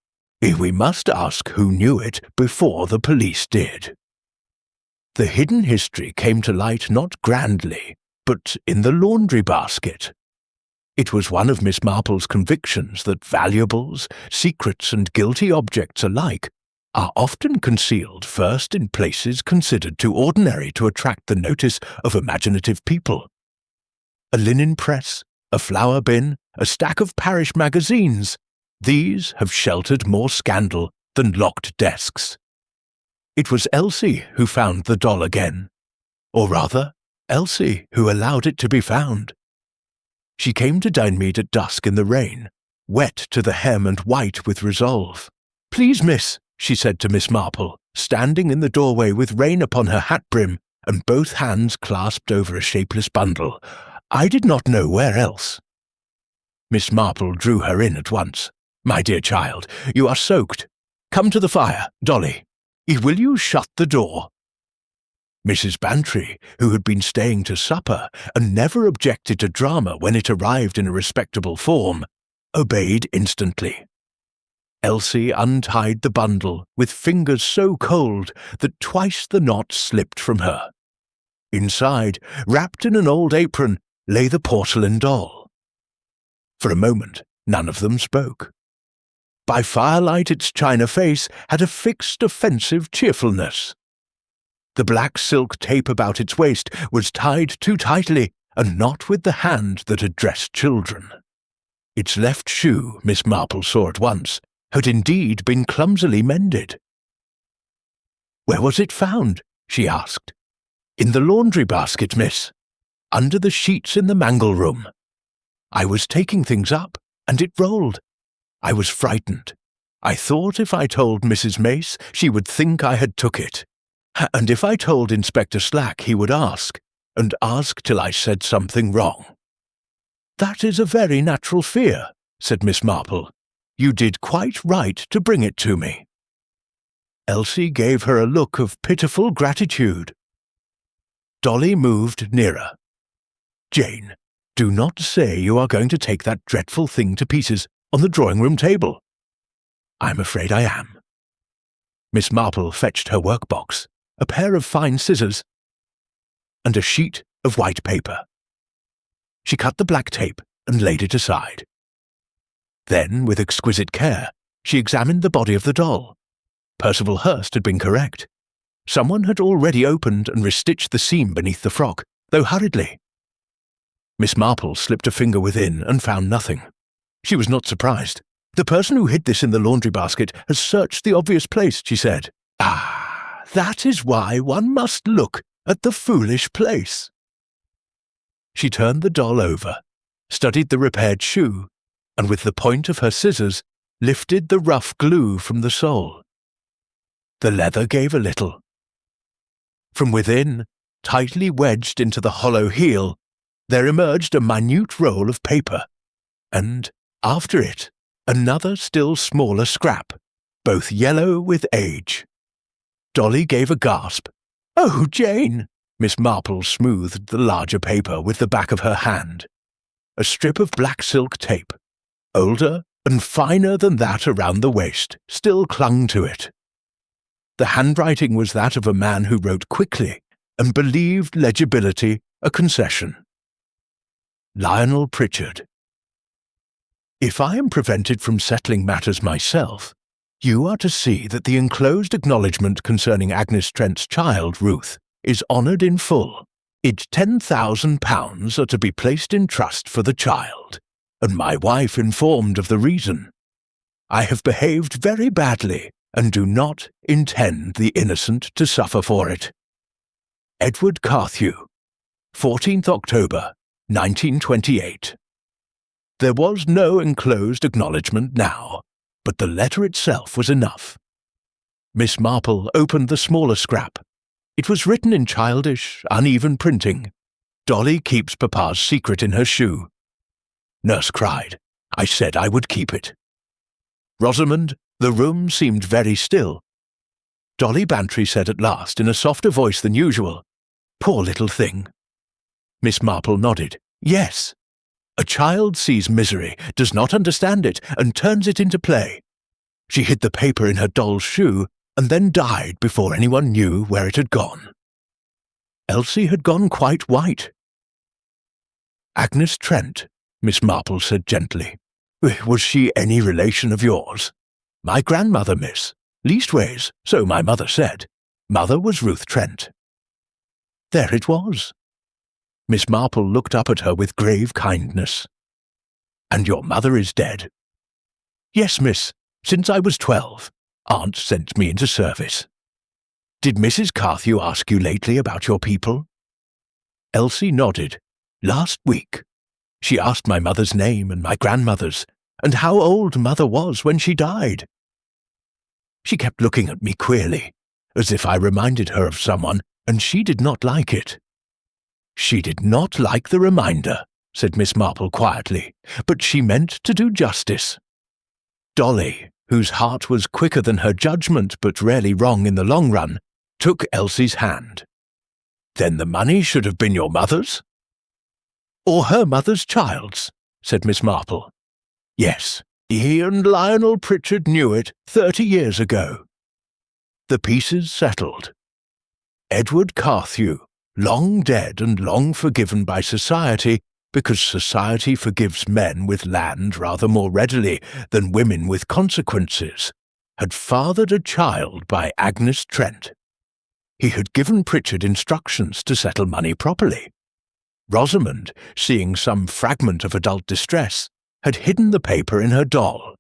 we must ask who knew it before the police did." The hidden history came to light not grandly, but in the laundry basket. It was one of Miss Marple's convictions that valuables, secrets, and guilty objects alike are often concealed first in places considered too ordinary to attract the notice of imaginative people. A linen press, a flour bin, a stack of parish magazines, these have sheltered more scandal than locked desks. It was Elsie who found the doll again, or rather, Elsie who allowed it to be found. She came to Dinemead at dusk in the rain, wet to the hem and white with resolve. "Please, miss," she said to Miss Marple, standing in the doorway with rain upon her hat brim and both hands clasped over a shapeless bundle, "I did not know where else." Miss Marple drew her in at once. "My dear child, you are soaked. Come to the fire, Dolly. Will you shut the door?" Mrs. Bantry, who had been staying to supper and never objected to drama when it arrived in a respectable form, obeyed instantly. Elsie untied the bundle with fingers so cold that twice the knot slipped from her. Inside, wrapped in an old apron, lay the porcelain doll. For a moment, none of them spoke. By firelight its china face had a fixed, offensive cheerfulness. The black silk tape about its waist was tied too tightly, and not with the hand that had dressed children. Its left shoe, Miss Marple saw at once, had indeed been clumsily mended. "Where was it found?" she asked. "In the laundry basket, miss, under the sheets in the mangle room. I was taking things up, and it rolled. I was frightened. I thought if I told Mrs. Mace, she would think I had took it. And if I told Inspector Slack, he would ask, and ask till I said something wrong." "That is a very natural fear," said Miss Marple. "You did quite right to bring it to me." Elsie gave her a look of pitiful gratitude. Dolly moved nearer. "Jane, do not say you are going to take that dreadful thing to pieces on the drawing-room table." "I'm afraid I am." Miss Marple fetched her workbox, a pair of fine scissors, and a sheet of white paper. She cut the black tape and laid it aside. Then, with exquisite care, she examined the body of the doll. Percival Hurst had been correct. Someone had already opened and restitched the seam beneath the frock, though hurriedly. Miss Marple slipped a finger within and found nothing. She was not surprised. "The person who hid this in the laundry basket has searched the obvious place," she said. "Ah, that is why one must look at the foolish place." She turned the doll over, studied the repaired shoe, and with the point of her scissors lifted the rough glue from the sole. The leather gave a little. From within, tightly wedged into the hollow heel, there emerged a minute roll of paper, and, after it, another still smaller scrap, both yellow with age. Dolly gave a gasp. "Oh, Jane!" Miss Marple smoothed the larger paper with the back of her hand. A strip of black silk tape, older and finer than that around the waist, still clung to it. The handwriting was that of a man who wrote quickly and believed legibility a concession. Lionel Pritchard. "If I am prevented from settling matters myself, you are to see that the enclosed acknowledgment concerning Agnes Trent's child, Ruth, is honoured in full. Its £10,000 are to be placed in trust for the child, and my wife informed of the reason. I have behaved very badly, and do not intend the innocent to suffer for it. Edward Carthew, 14th October, 1928. There was no enclosed acknowledgement now, but the letter itself was enough. Miss Marple opened the smaller scrap. It was written in childish, uneven printing. "Dolly keeps Papa's secret in her shoe." Nurse cried. I said I would keep it. "Rosamond, the room seemed very still." Dolly Bantry said at last, in a softer voice than usual, "Poor little thing." Miss Marple nodded. "Yes. A child sees misery, does not understand it, and turns it into play. She hid the paper in her doll's shoe, and then died before anyone knew where it had gone." Elsie had gone quite white. "Agnes Trent," Miss Marple said gently. "Was she any relation of yours?" "My grandmother, miss. Leastways, so my mother said. Mother was Ruth Trent." There it was. Miss Marple looked up at her with grave kindness. "And your mother is dead?" "Yes, miss, since I was 12. Aunt sent me into service." "Did Mrs. Carthew ask you lately about your people?" Elsie nodded. "Last week. She asked my mother's name and my grandmother's, and how old Mother was when she died. She kept looking at me queerly, as if I reminded her of someone, and she did not like it." "She did not like the reminder," said Miss Marple quietly, "but she meant to do justice." Dolly, whose heart was quicker than her judgment but rarely wrong in the long run, took Elsie's hand. "Then the money should have been your mother's?" "Or her mother's child's," said Miss Marple. "Yes, he and Lionel Pritchard knew it 30 years ago." The pieces settled. Edward Carthew, long dead and long forgiven by society, because society forgives men with land rather more readily than women with consequences, had fathered a child by Agnes Trent. He had given Pritchard instructions to settle money properly. Rosamond, seeing some fragment of adult distress, had hidden the paper in her doll.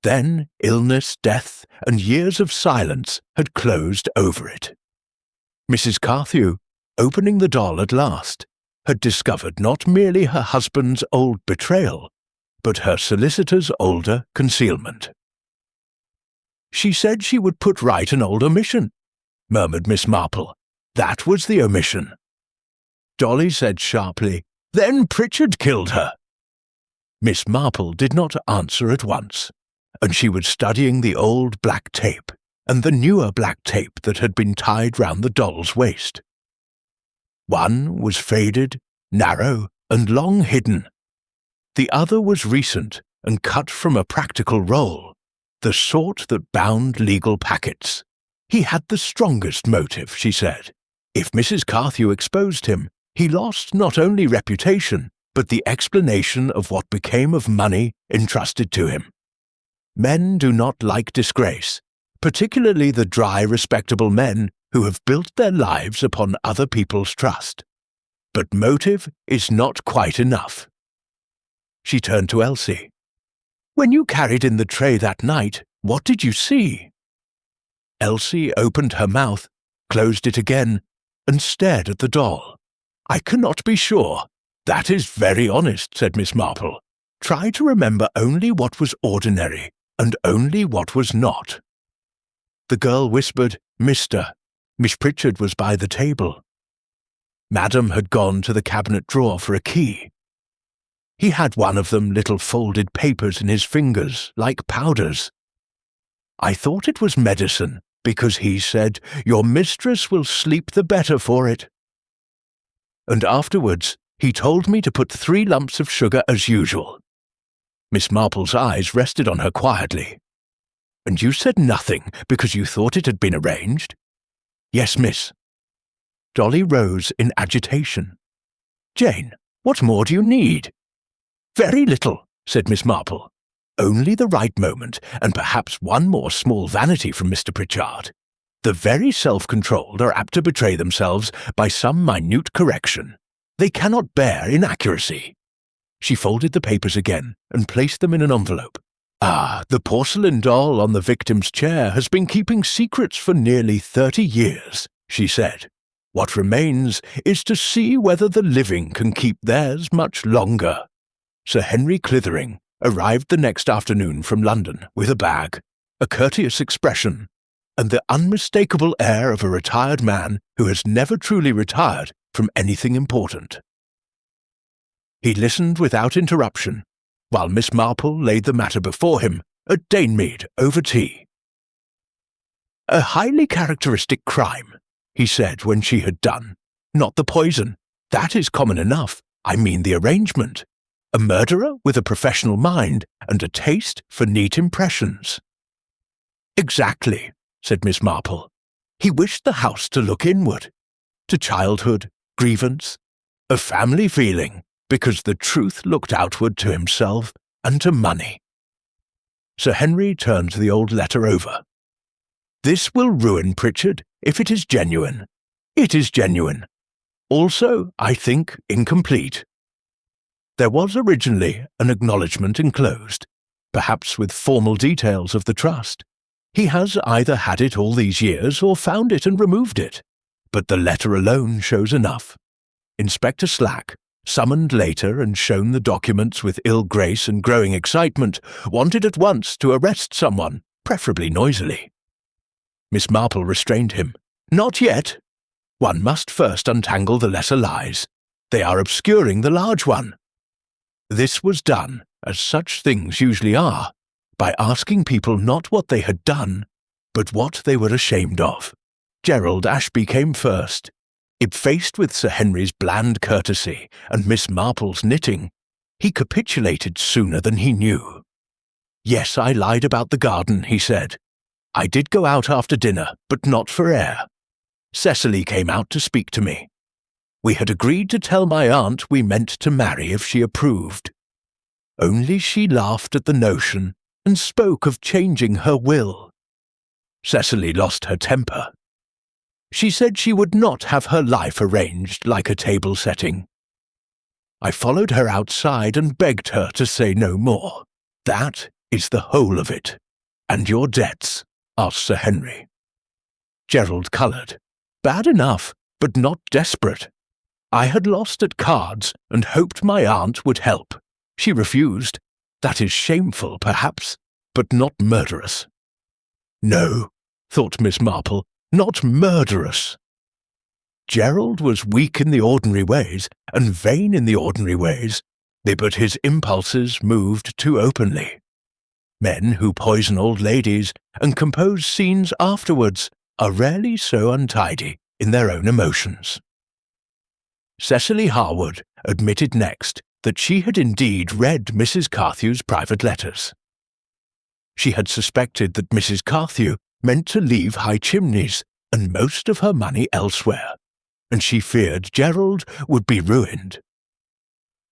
Then illness, death, and years of silence had closed over it. Mrs. Carthew, opening the doll at last, had discovered not merely her husband's old betrayal, but her solicitor's older concealment. "She said she would put right an old omission," murmured Miss Marple. "That was the omission." Dolly said sharply, "Then Pritchard killed her." Miss Marple did not answer at once, and she was studying the old black tape and the newer black tape that had been tied round the doll's waist. One was faded, narrow, and long hidden. The other was recent and cut from a practical roll, the sort that bound legal packets. He had the strongest motive, she said. If Mrs. Carthew exposed him, he lost not only reputation, but the explanation of what became of money entrusted to him. Men do not like disgrace, particularly the dry, respectable men who have built their lives upon other people's trust. But motive is not quite enough. She turned to Elsie. "When you carried in the tray that night, what did you see?" Elsie opened her mouth, closed it again, and stared at the doll. "I cannot be sure." "That is very honest," said Miss Marple. "Try to remember only what was ordinary, and only what was not." The girl whispered, "Mr." Miss Pritchard was by the table. Madam had gone to the cabinet drawer for a key. He had one of them little folded papers in his fingers, like powders. "I thought it was medicine, because he said, 'Your mistress will sleep the better for it.' And afterwards, he told me to put 3 lumps of sugar as usual." Miss Marple's eyes rested on her quietly. "And you said nothing because you thought it had been arranged?" "Yes, miss." Dolly rose in agitation. "Jane, what more do you need?" "Very little," said Miss Marple. "Only the right moment, and perhaps one more small vanity from Mr. Pritchard. The very self-controlled are apt to betray themselves by some minute correction. They cannot bear inaccuracy." She folded the papers again and placed them in an envelope. The porcelain doll on the victim's chair has been keeping secrets for nearly 30 years, she said. What remains is to see whether the living can keep theirs much longer." Sir Henry Clithering arrived the next afternoon from London with a bag, a courteous expression, and the unmistakable air of a retired man who has never truly retired from anything important. He listened without interruption, while Miss Marple laid the matter before him at Danemead over tea. "A highly characteristic crime," he said when she had done. "Not the poison. That is common enough. I mean the arrangement. A murderer with a professional mind and a taste for neat impressions." "Exactly," said Miss Marple. "He wished the house to look inward, to childhood, grievance, a family feeling, because the truth looked outward to himself and to money." Sir Henry turned the old letter over. "This will ruin Pritchard if it is genuine. It is genuine. Also, I think, incomplete. There was originally an acknowledgment enclosed, perhaps with formal details of the trust. He has either had it all these years or found it and removed it, but the letter alone shows enough. Inspector Slack, summoned later and shown the documents with ill grace and growing excitement, wanted at once to arrest someone, preferably noisily. Miss Marple restrained him. "Not yet. One must first untangle the lesser lies. They are obscuring the large one." This was done, as such things usually are, by asking people not what they had done, but what they were ashamed of. Gerald Ashby came first. If faced with Sir Henry's bland courtesy and Miss Marple's knitting, he capitulated sooner than he knew. "Yes, I lied about the garden," he said. "I did go out after dinner, but not for air. Cecily came out to speak to me. We had agreed to tell my aunt we meant to marry if she approved. Only she laughed at the notion and spoke of changing her will. Cecily lost her temper. She said she would not have her life arranged like a table setting. I followed her outside and begged her to say no more. That is the whole of it. And your debts?" asked Sir Henry. Gerald coloured. "Bad enough, but not desperate. I had lost at cards and hoped my aunt would help. She refused. That is shameful, perhaps, but not murderous." "No," thought Miss Marple, "not murderous." Gerald was weak in the ordinary ways and vain in the ordinary ways, but his impulses moved too openly. Men who poison old ladies and compose scenes afterwards are rarely so untidy in their own emotions. Cecily Harwood admitted next that she had indeed read Mrs. Carthew's private letters. She had suspected that Mrs. Carthew meant to leave High Chimneys and most of her money elsewhere, and she feared Gerald would be ruined.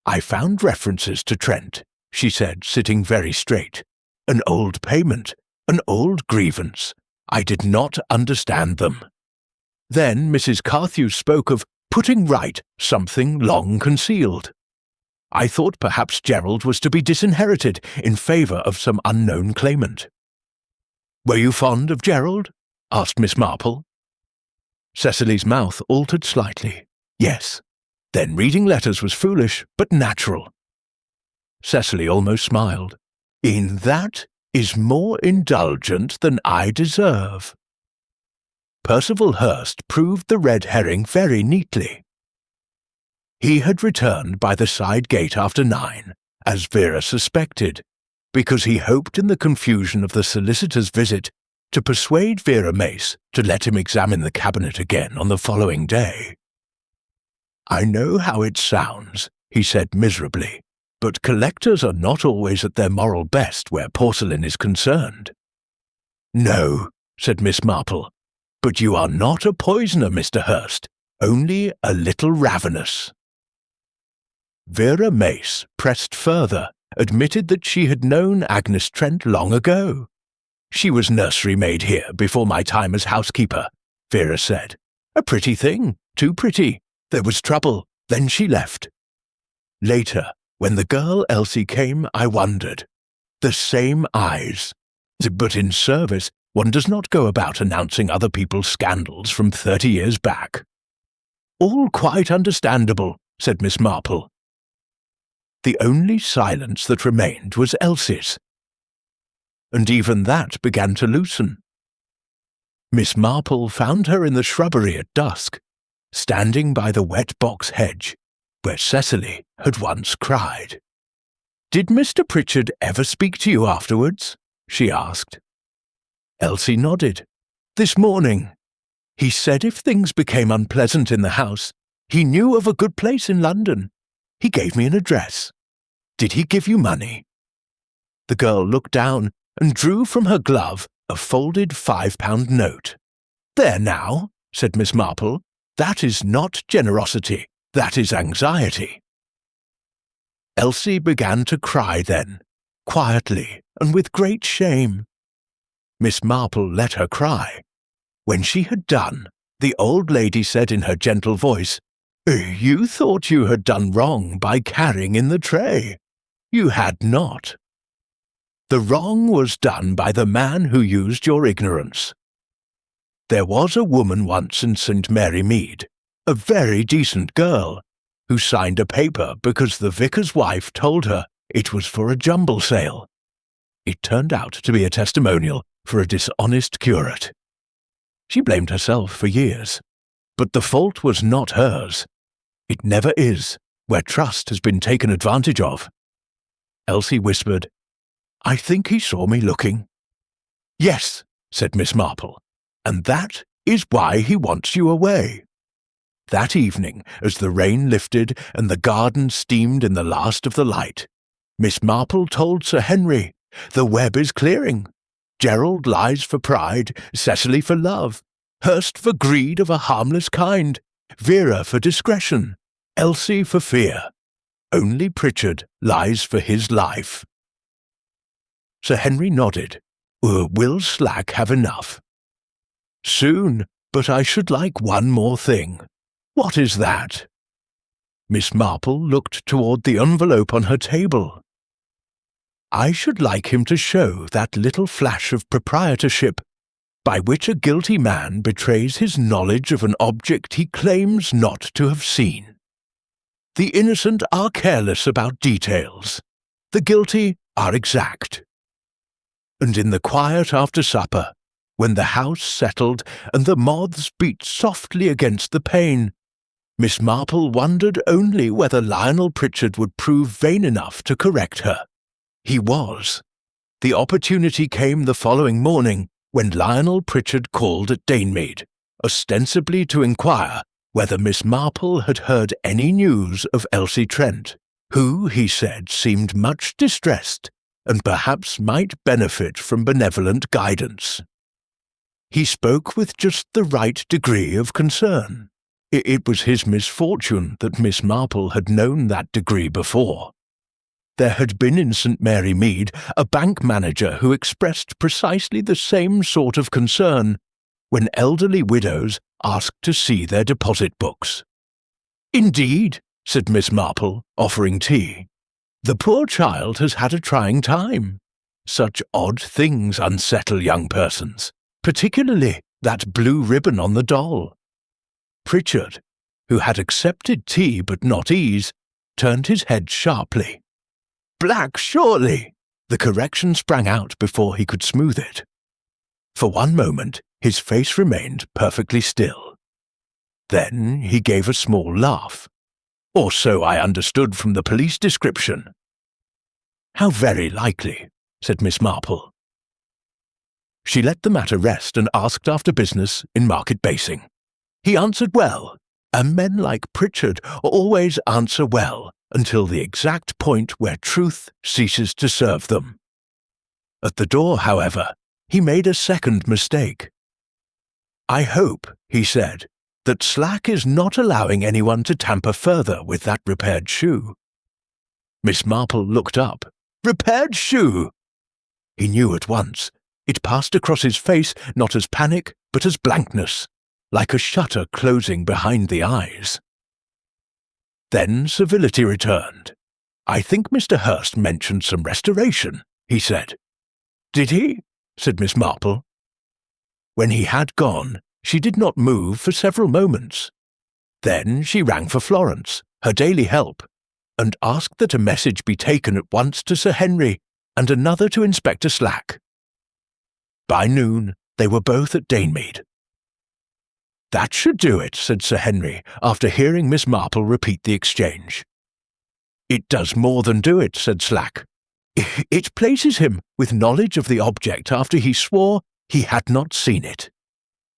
"I found references to Trent," she said, sitting very straight. "An old payment, an old grievance. I did not understand them. Then Mrs. Carthew spoke of putting right something long concealed. I thought perhaps Gerald was to be disinherited in favour of some unknown claimant." "Were you fond of Gerald?" asked Miss Marple. Cecily's mouth altered slightly. "Yes. Then reading letters was foolish, but natural." Cecily almost smiled. "In that is more indulgent than I deserve." Percival Hurst proved the red herring very neatly. He had returned by the side gate after 9, as Vera suspected, because he hoped in the confusion of the solicitor's visit to persuade Vera Mace to let him examine the cabinet again on the following day. "I know how it sounds," he said miserably, "but collectors are not always at their moral best where porcelain is concerned." "No," said Miss Marple, "but you are not a poisoner, Mr. Hurst, only a little ravenous." Vera Mace pressed further, admitted that she had known Agnes Trent long ago. "She was nursery maid here before my time as housekeeper," Vera said. "A pretty thing, too pretty. There was trouble, then she left. Later, when the girl Elsie came, I wondered. The same eyes. But in service, one does not go about announcing other people's scandals from 30 years back." "All quite understandable," said Miss Marple. The only silence that remained was Elsie's. And even that began to loosen. Miss Marple found her in the shrubbery at dusk, standing by the wet box hedge, where Cecily had once cried. "Did Mr. Pritchard ever speak to you afterwards?" she asked. Elsie nodded. "This morning. He said if things became unpleasant in the house, he knew of a good place in London. He gave me an address. Did he give you money?" The girl looked down and drew from her glove a folded £5 note. "There now," said Miss Marple, "that is not generosity, that is anxiety." Elsie began to cry then, quietly and with great shame. Miss Marple let her cry. When she had done, the old lady said in her gentle voice, "You thought you had done wrong by carrying in the tray. You had not. The wrong was done by the man who used your ignorance. There was a woman once in St. Mary Mead, a very decent girl, who signed a paper because the vicar's wife told her it was for a jumble sale. It turned out to be a testimonial for a dishonest curate. She blamed herself for years, but the fault was not hers. It never is, where trust has been taken advantage of." Elsie whispered, "I think he saw me looking." "Yes," said Miss Marple, "and that is why he wants you away." That evening, as the rain lifted and the garden steamed in the last of the light, Miss Marple told Sir Henry, "The web is clearing. Gerald lies for pride, Cecily for love, Hurst for greed of a harmless kind, Vera for discretion, Elsie for fear. Only Pritchard lies for his life." Sir Henry nodded. "Will Slack have enough?" "Soon, but I should like one more thing." "What is that?" Miss Marple looked toward the envelope on her table. "I should like him to show that little flash of proprietorship by which a guilty man betrays his knowledge of an object he claims not to have seen. The innocent are careless about details. The guilty are exact." And in the quiet after supper, when the house settled and the moths beat softly against the pane, Miss Marple wondered only whether Lionel Pritchard would prove vain enough to correct her. He was. The opportunity came the following morning when Lionel Pritchard called at Danemead, ostensibly to inquire whether Miss Marple had heard any news of Elsie Trent, who, he said, seemed much distressed and perhaps might benefit from benevolent guidance. He spoke with just the right degree of concern. It was his misfortune that Miss Marple had known that degree before. There had been in St. Mary Mead a bank manager who expressed precisely the same sort of concern when elderly widows asked to see their deposit books. "Indeed," said Miss Marple, offering tea. "The poor child has had a trying time. Such odd things unsettle young persons, particularly that blue ribbon on the doll." Pritchard, who had accepted tea but not ease, turned his head sharply. "Black, surely!" The correction sprang out before he could smooth it. For one moment his face remained perfectly still. Then he gave a small laugh. "Or so I understood from the police description." "How very likely," said Miss Marple. She let the matter rest and asked after business in Market Basing. He answered well, and men like Pritchard always answer well until the exact point where truth ceases to serve them. At the door, however, he made a second mistake. "I hope," he said, "that Slack is not allowing anyone to tamper further with that repaired shoe." Miss Marple looked up. "Repaired shoe!" He knew at once. It passed across his face not as panic, but as blankness, like a shutter closing behind the eyes. Then civility returned. "I think Mr. Hurst mentioned some restoration," he said. "Did he?" said Miss Marple. When he had gone, she did not move for several moments. Then she rang for Florence, her daily help. and asked that a message be taken at once to Sir Henry and another to Inspector Slack. By noon, they were both at Danemead. "That should do it," said Sir Henry, after hearing Miss Marple repeat the exchange. "It does more than do it," said Slack. "It places him with knowledge of the object after he swore he had not seen it.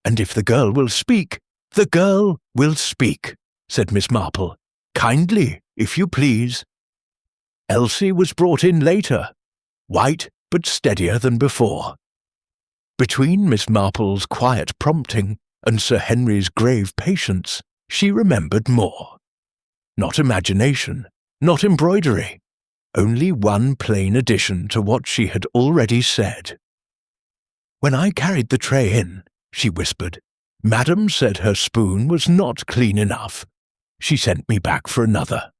And if the girl will speak, the girl will speak," said Miss Marple. "Kindly, if you please." Elsie was brought in later, white but steadier than before. Between Miss Marple's quiet prompting and Sir Henry's grave patience, she remembered more. Not imagination, not embroidery, only one plain addition to what she had already said. "When I carried the tray in," she whispered, "Madam said her spoon was not clean enough. She sent me back for another.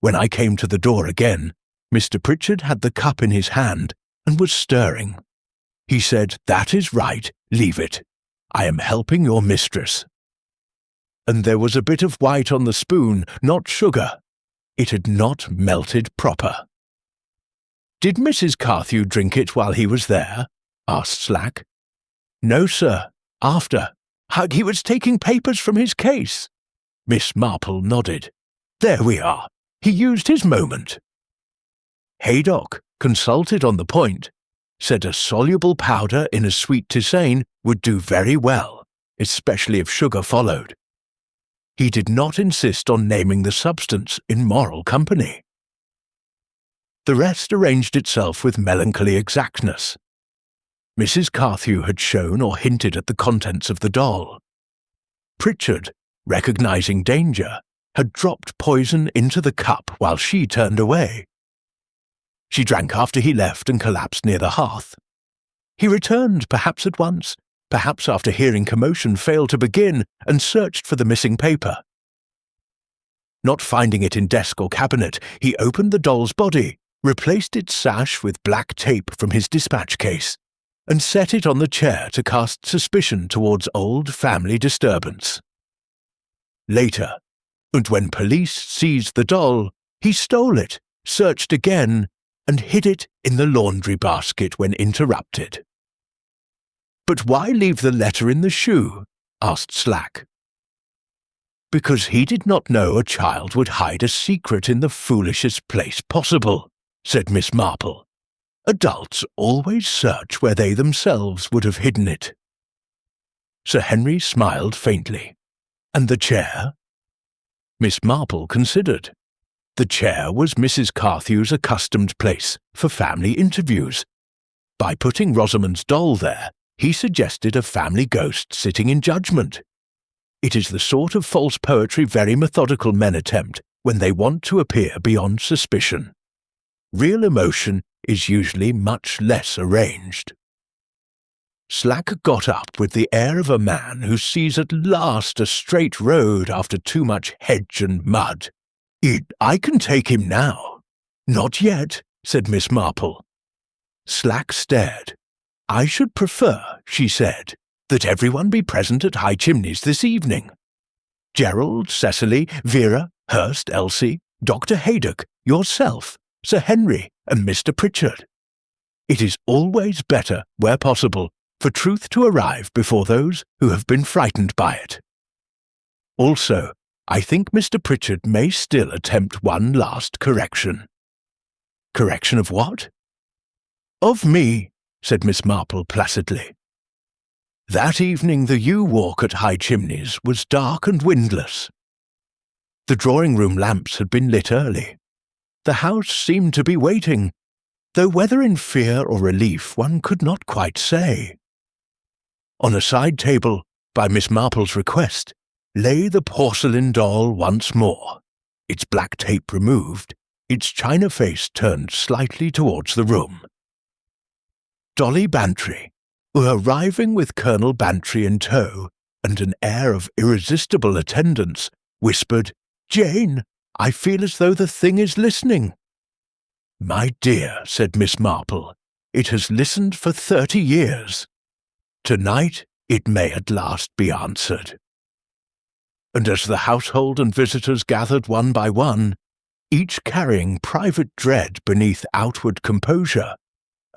When I came to the door again, Mr. Pritchard had the cup in his hand and was stirring. He said, 'That is right, leave it. I am helping your mistress.' And there was a bit of white on the spoon, not sugar. It had not melted proper." "Did Mrs. Carthew drink it while he was there?" asked Slack. "No, sir. After. He was taking papers from his case." Miss Marple nodded. "There we are. He used his moment." Haydock, consulted on the point, said a soluble powder in a sweet tisane would do very well, especially if sugar followed. He did not insist on naming the substance in moral company. The rest arranged itself with melancholy exactness. Mrs. Carthew had shown or hinted at the contents of the doll. Pritchard, recognizing danger, had dropped poison into the cup while she turned away. She drank after he left and collapsed near the hearth. He returned, perhaps at once, perhaps after hearing commotion failed to begin, and searched for the missing paper. Not finding it in desk or cabinet, he opened the doll's body, replaced its sash with black tape from his dispatch case, and set it on the chair to cast suspicion towards old family disturbance. Later, and when police seized the doll, he stole it, searched again, and hid it in the laundry basket when interrupted. "But why leave the letter in the shoe?" asked Slack. "Because he did not know a child would hide a secret in the foolishest place possible," said Miss Marple. "Adults always search where they themselves would have hidden it." Sir Henry smiled faintly. "And the chair?" Miss Marple considered. The chair was Mrs. Carthew's accustomed place for family interviews. By putting Rosamond's doll there, he suggested a family ghost sitting in judgment. It is the sort of false poetry very methodical men attempt when they want to appear beyond suspicion. Real emotion is usually much less arranged. Slack got up with the air of a man who sees at last a straight road after too much hedge and mud. "I can take him now." "Not yet," said Miss Marple. Slack stared. "I should prefer," she said, "that everyone be present at High Chimneys this evening. Gerald, Cecily, Vera, Hurst, Elsie, Dr. Haydock, yourself, Sir Henry, and Mr. Pritchard. It is always better, where possible, for truth to arrive before those who have been frightened by it. Also, I think Mr. Pritchard may still attempt one last correction." "Correction of what?" "Of me," said Miss Marple placidly. That evening the yew walk at High Chimneys was dark and windless. The drawing-room lamps had been lit early. The house seemed to be waiting, though whether in fear or relief one could not quite say. On a side table, by Miss Marple's request, lay the porcelain doll once more, its black tape removed, its china face turned slightly towards the room. Dolly Bantry, arriving with Colonel Bantry in tow and an air of irresistible attendance, whispered, "Jane, I feel as though the thing is listening." "My dear," said Miss Marple, "it has listened for 30 years. Tonight it may at last be answered." And as the household and visitors gathered one by one, each carrying private dread beneath outward composure,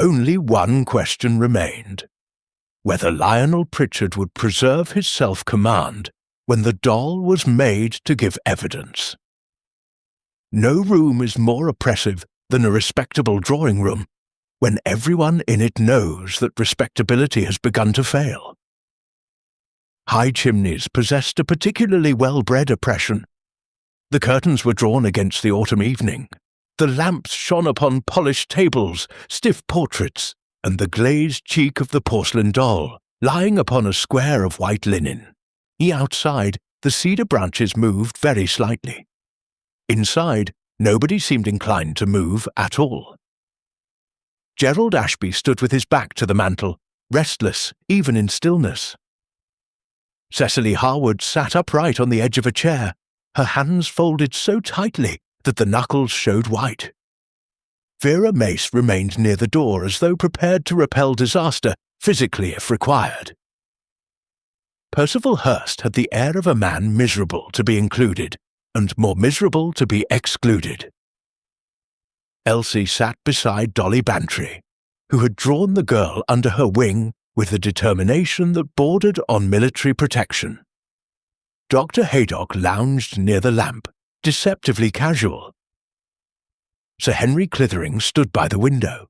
only one question remained: whether Lionel Pritchard would preserve his self-command when the doll was made to give evidence. No room is more oppressive than a respectable drawing-room, when everyone in it knows that respectability has begun to fail. High chimneys possessed a particularly well-bred oppression. The curtains were drawn against the autumn evening. The lamps shone upon polished tables, stiff portraits, and the glazed cheek of the porcelain doll, lying upon a square of white linen. Outside, the cedar branches moved very slightly. Inside, nobody seemed inclined to move at all. Gerald Ashby stood with his back to the mantel, restless even in stillness. Cecily Harwood sat upright on the edge of a chair, her hands folded so tightly that the knuckles showed white. Vera Mace remained near the door as though prepared to repel disaster, physically if required. Percival Hurst had the air of a man miserable to be included, and more miserable to be excluded. Elsie sat beside Dolly Bantry, who had drawn the girl under her wing with a determination that bordered on military protection. Dr. Haydock lounged near the lamp, deceptively casual. Sir Henry Clithering stood by the window.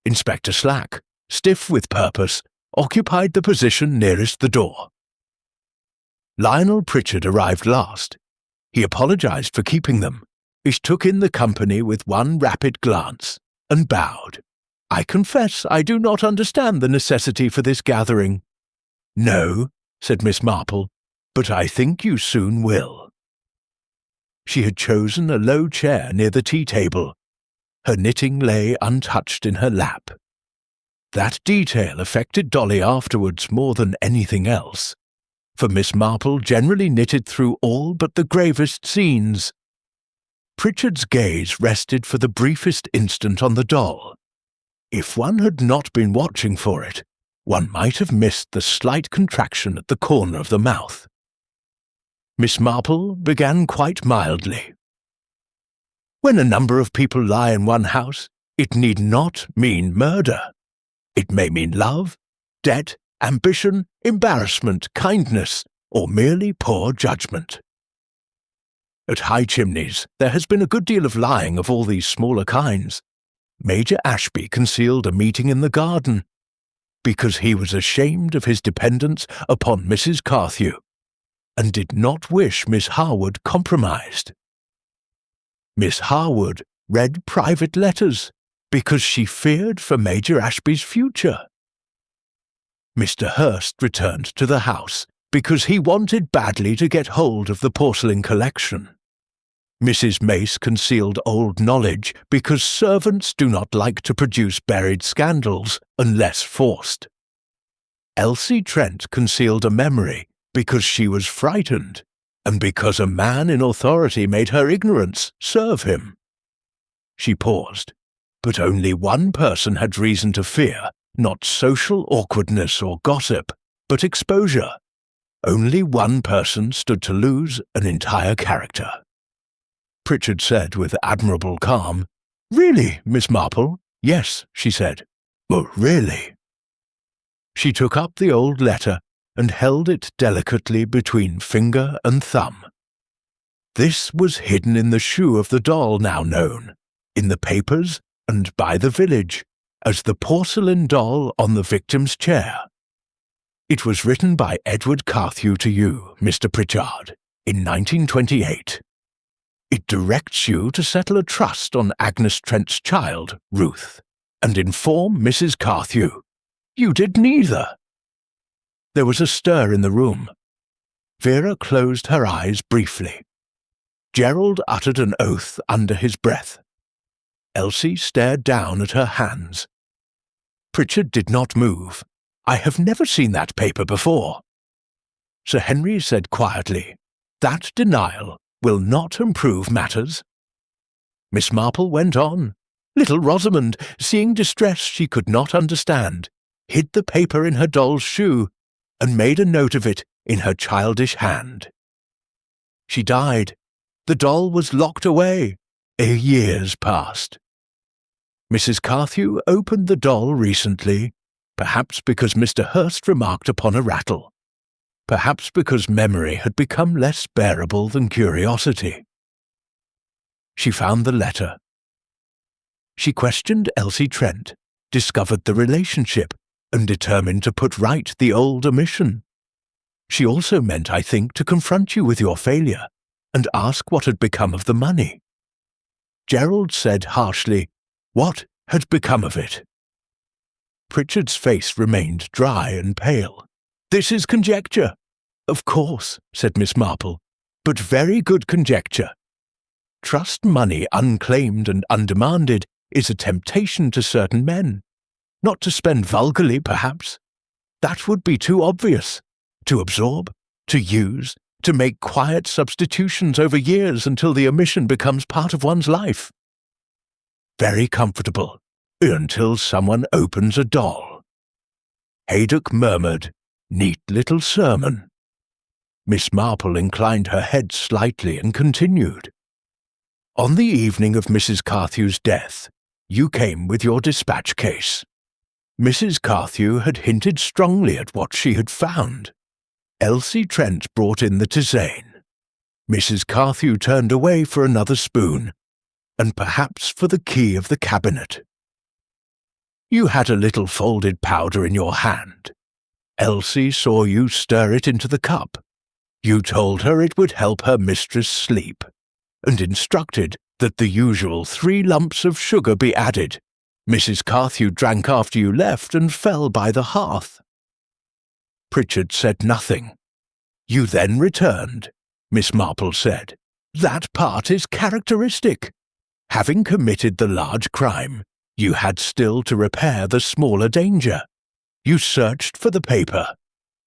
Inspector Slack, stiff with purpose, occupied the position nearest the door. Lionel Pritchard arrived last. He apologized for keeping them. He took in the company with one rapid glance, and bowed. "I confess I do not understand the necessity for this gathering." "No," said Miss Marple, "but I think you soon will." She had chosen a low chair near the tea-table. Her knitting lay untouched in her lap. That detail affected Dolly afterwards more than anything else, for Miss Marple generally knitted through all but the gravest scenes. Pritchard's gaze rested for the briefest instant on the doll. If one had not been watching for it, one might have missed the slight contraction at the corner of the mouth. Miss Marple began quite mildly. "When a number of people lie in one house, it need not mean murder. It may mean love, debt, ambition, embarrassment, kindness, or merely poor judgment. At High Chimneys there has been a good deal of lying of all these smaller kinds. Major Ashby concealed a meeting in the garden, because he was ashamed of his dependence upon Mrs. Carthew, and did not wish Miss Harwood compromised. Miss Harwood read private letters, because she feared for Major Ashby's future. Mr. Hurst returned to the house, because he wanted badly to get hold of the porcelain collection. Mrs. Mace concealed old knowledge because servants do not like to produce buried scandals unless forced. Elsie Trent concealed a memory because she was frightened, and because a man in authority made her ignorance serve him. She paused, but only one person had reason to fear, not social awkwardness or gossip, but exposure. Only one person stood to lose an entire character. Pritchard said with admirable calm, "Really, Miss Marple?" "Yes," she said. "Oh, really?" She took up the old letter and held it delicately between finger and thumb. This was hidden in the shoe of the doll now known, in the papers and by the village, as the porcelain doll on the victim's chair. It was written by Edward Carthew to you, Mr. Pritchard, in 1928. It directs you to settle a trust on Agnes Trent's child, Ruth, and inform Mrs. Carthew. You did neither. There was a stir in the room. Vera closed her eyes briefly. Gerald uttered an oath under his breath. Elsie stared down at her hands. Pritchard did not move. "I have never seen that paper before." Sir Henry said quietly, "That denial will not improve matters." Miss Marple went on. Little Rosamond, seeing distress she could not understand, hid the paper in her doll's shoe and made a note of it in her childish hand. She died, The doll was locked away. Years passed. Mrs. Carthew opened the doll recently, perhaps because Mr. Hurst remarked upon a rattle, perhaps because memory had become less bearable than curiosity. She found the letter. She questioned Elsie Trent, discovered the relationship, and determined to put right the old omission. She also meant, I think, to confront you with your failure and ask what had become of the money. Gerald said harshly, "What had become of it?" Pritchard's face remained dry and pale. "This is conjecture." "Of course," said Miss Marple, "but very good conjecture. Trust money unclaimed and undemanded is a temptation to certain men. Not to spend vulgarly, perhaps. That would be too obvious. To absorb, to use, to make quiet substitutions over years until the omission becomes part of one's life. Very comfortable, until someone opens a doll." Haydock murmured, "Neat little sermon." Miss Marple inclined her head slightly and continued. "On the evening of Mrs. Carthew's death, you came with your dispatch case. Mrs. Carthew had hinted strongly at what she had found. Elsie Trent brought in the tisane. Mrs. Carthew turned away for another spoon, and perhaps for the key of the cabinet. You had a little folded powder in your hand. Elsie saw you stir it into the cup. You told her it would help her mistress sleep, and instructed that the usual 3 lumps of sugar be added. Mrs. Carthew drank after you left and fell by the hearth." Pritchard said nothing. "You then returned," Miss Marple said. "That part is characteristic. Having committed the large crime, you had still to repair the smaller danger. You searched for the paper.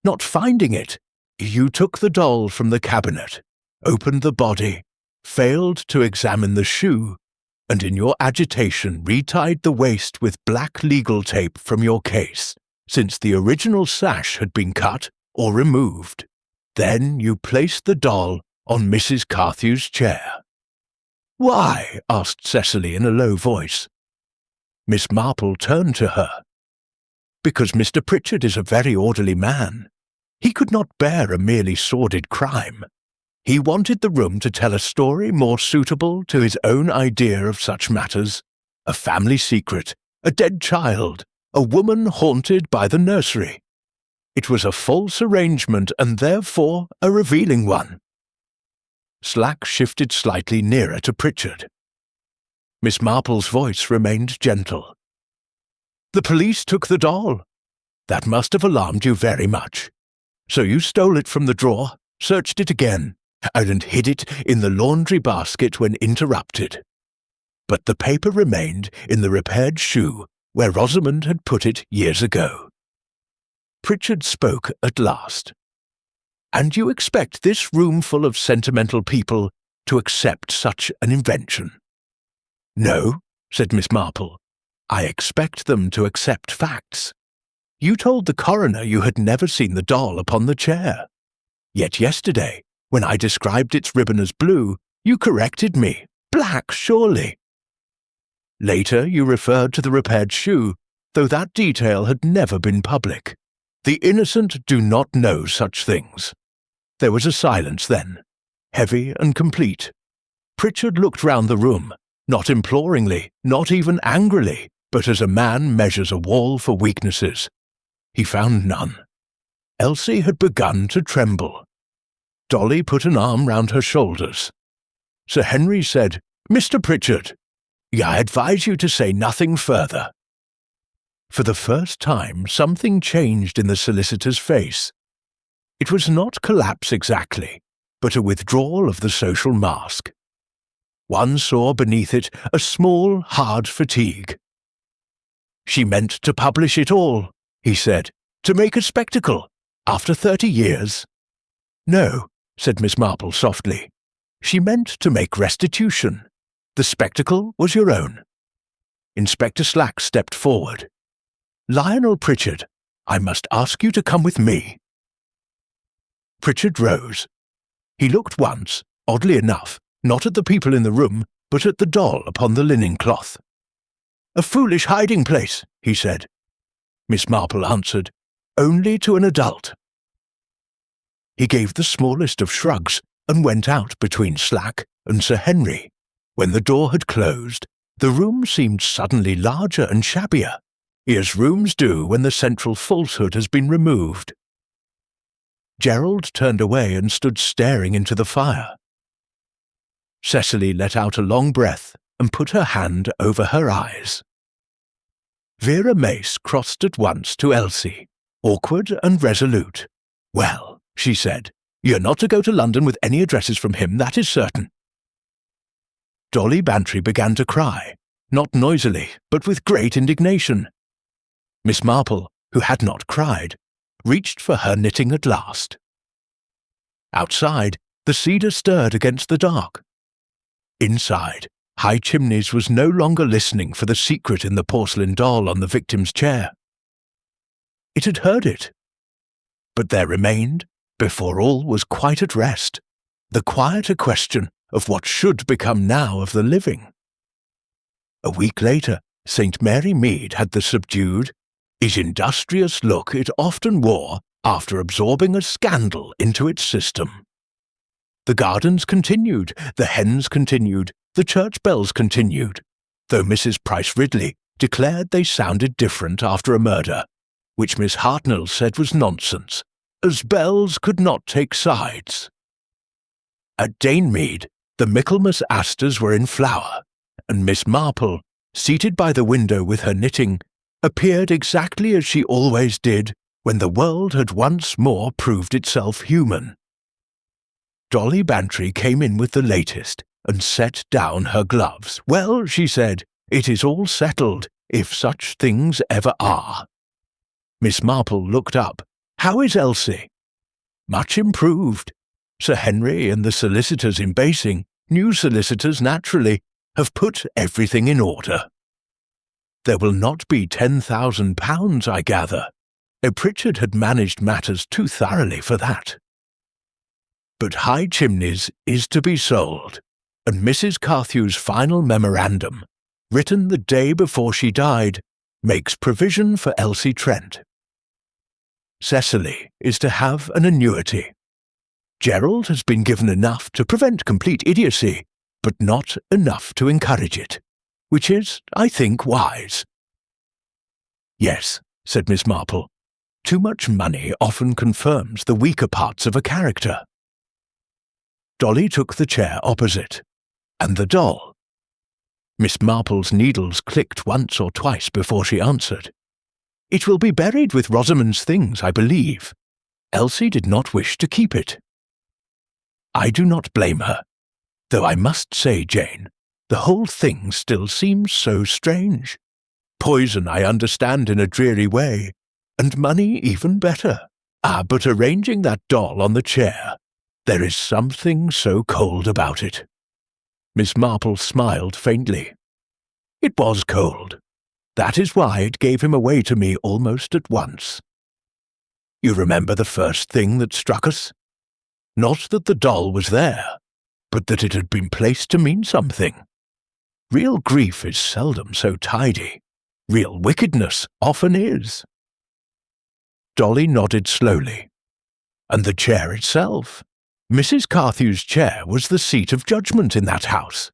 Not finding it, you took the doll from the cabinet, opened the body, failed to examine the shoe, and in your agitation retied the waist with black legal tape from your case, since the original sash had been cut or removed. Then you placed the doll on Mrs. Carthew's chair." "Why?" asked Cecily in a low voice. Miss Marple turned to her. "Because Mr. Pritchard is a very orderly man. He could not bear a merely sordid crime. He wanted the room to tell a story more suitable to his own idea of such matters. A family secret, a dead child, a woman haunted by the nursery. It was a false arrangement and therefore a revealing one." Slack shifted slightly nearer to Pritchard. Miss Marple's voice remained gentle. "The police took the doll. That must have alarmed you very much. So you stole it from the drawer, searched it again, and hid it in the laundry basket when interrupted. But the paper remained in the repaired shoe where Rosamond had put it years ago." Pritchard spoke at last. "And you expect this roomful of sentimental people to accept such an invention?" "No," said Miss Marple. "I expect them to accept facts. You told the coroner you had never seen the doll upon the chair. Yet yesterday, when I described its ribbon as blue, you corrected me. Black, surely. Later you referred to the repaired shoe, though that detail had never been public. The innocent do not know such things." There was a silence then, heavy and complete. Pritchard looked round the room, not imploringly, not even angrily, but as a man measures a wall for weaknesses. He found none. Elsie had begun to tremble. Dolly put an arm round her shoulders. Sir Henry said, "Mr. Pritchard, I advise you to say nothing further." For the first time something changed in the solicitor's face. It was not collapse exactly, but a withdrawal of the social mask. One saw beneath it a small, hard fatigue. "She meant to publish it all," he said, "to make a spectacle, after 30 years. "No," said Miss Marple softly. "She meant to make restitution. The spectacle was your own." Inspector Slack stepped forward. "Lionel Pritchard, I must ask you to come with me." Pritchard rose. He looked once, oddly enough, not at the people in the room, but at the doll upon the linen cloth. "A foolish hiding place," he said. Miss Marple answered, "Only to an adult." He gave the smallest of shrugs and went out between Slack and Sir Henry. When the door had closed, the room seemed suddenly larger and shabbier, as rooms do when the central falsehood has been removed. Gerald turned away and stood staring into the fire. Cecily let out a long breath and put her hand over her eyes. Vera Mace crossed at once to Elsie, awkward and resolute. "Well," she said, "you're not to go to London with any addresses from him, that is certain." Dolly Bantry began to cry, not noisily, but with great indignation. Miss Marple, who had not cried, reached for her knitting at last. Outside, the cedar stirred against the dark. Inside, High Chimneys was no longer listening for the secret in the porcelain doll on the victim's chair. It had heard it. But there remained, before all was quite at rest, the quieter question of what should become now of the living. A week later, St. Mary Mead had the subdued, industrious look it often wore after absorbing a scandal into its system. The gardens continued, the hens continued, the church bells continued, though Mrs. Price Ridley declared they sounded different after a murder, which Miss Hartnell said was nonsense, as bells could not take sides. At Danemead, the Michaelmas asters were in flower, and Miss Marple, seated by the window with her knitting, appeared exactly as she always did when the world had once more proved itself human. Dolly Bantry came in with the latest and set down her gloves. "Well," she said, "it is all settled, if such things ever are." Miss Marple looked up. "How is Elsie?" "Much improved. Sir Henry and the solicitors in Basing, new solicitors naturally, have put everything in order. There will not be £10,000, I gather. Pritchard had managed matters too thoroughly for that. But High Chimneys is to be sold, and Mrs. Carthew's final memorandum, written the day before she died, makes provision for Elsie Trent. Cecily is to have an annuity. Gerald has been given enough to prevent complete idiocy, but not enough to encourage it, which is, I think, wise." "Yes," said Miss Marple. "Too much money often confirms the weaker parts of a character." Dolly took the chair opposite. "And the doll?" Miss Marple's needles clicked once or twice before she answered. "It will be buried with Rosamond's things, I believe. Elsie did not wish to keep it." "I do not blame her. Though I must say, Jane, the whole thing still seems so strange. Poison I understand in a dreary way, and money even better. But arranging that doll on the chair, there is something so cold about it." Miss Marple smiled faintly. "It was cold. That is why it gave him away to me almost at once. You remember the first thing that struck us? Not that the doll was there, but that it had been placed to mean something. Real grief is seldom so tidy. Real wickedness often is." Dolly nodded slowly. "And the chair itself? Mrs. Carthew's chair was the seat of judgment in that house.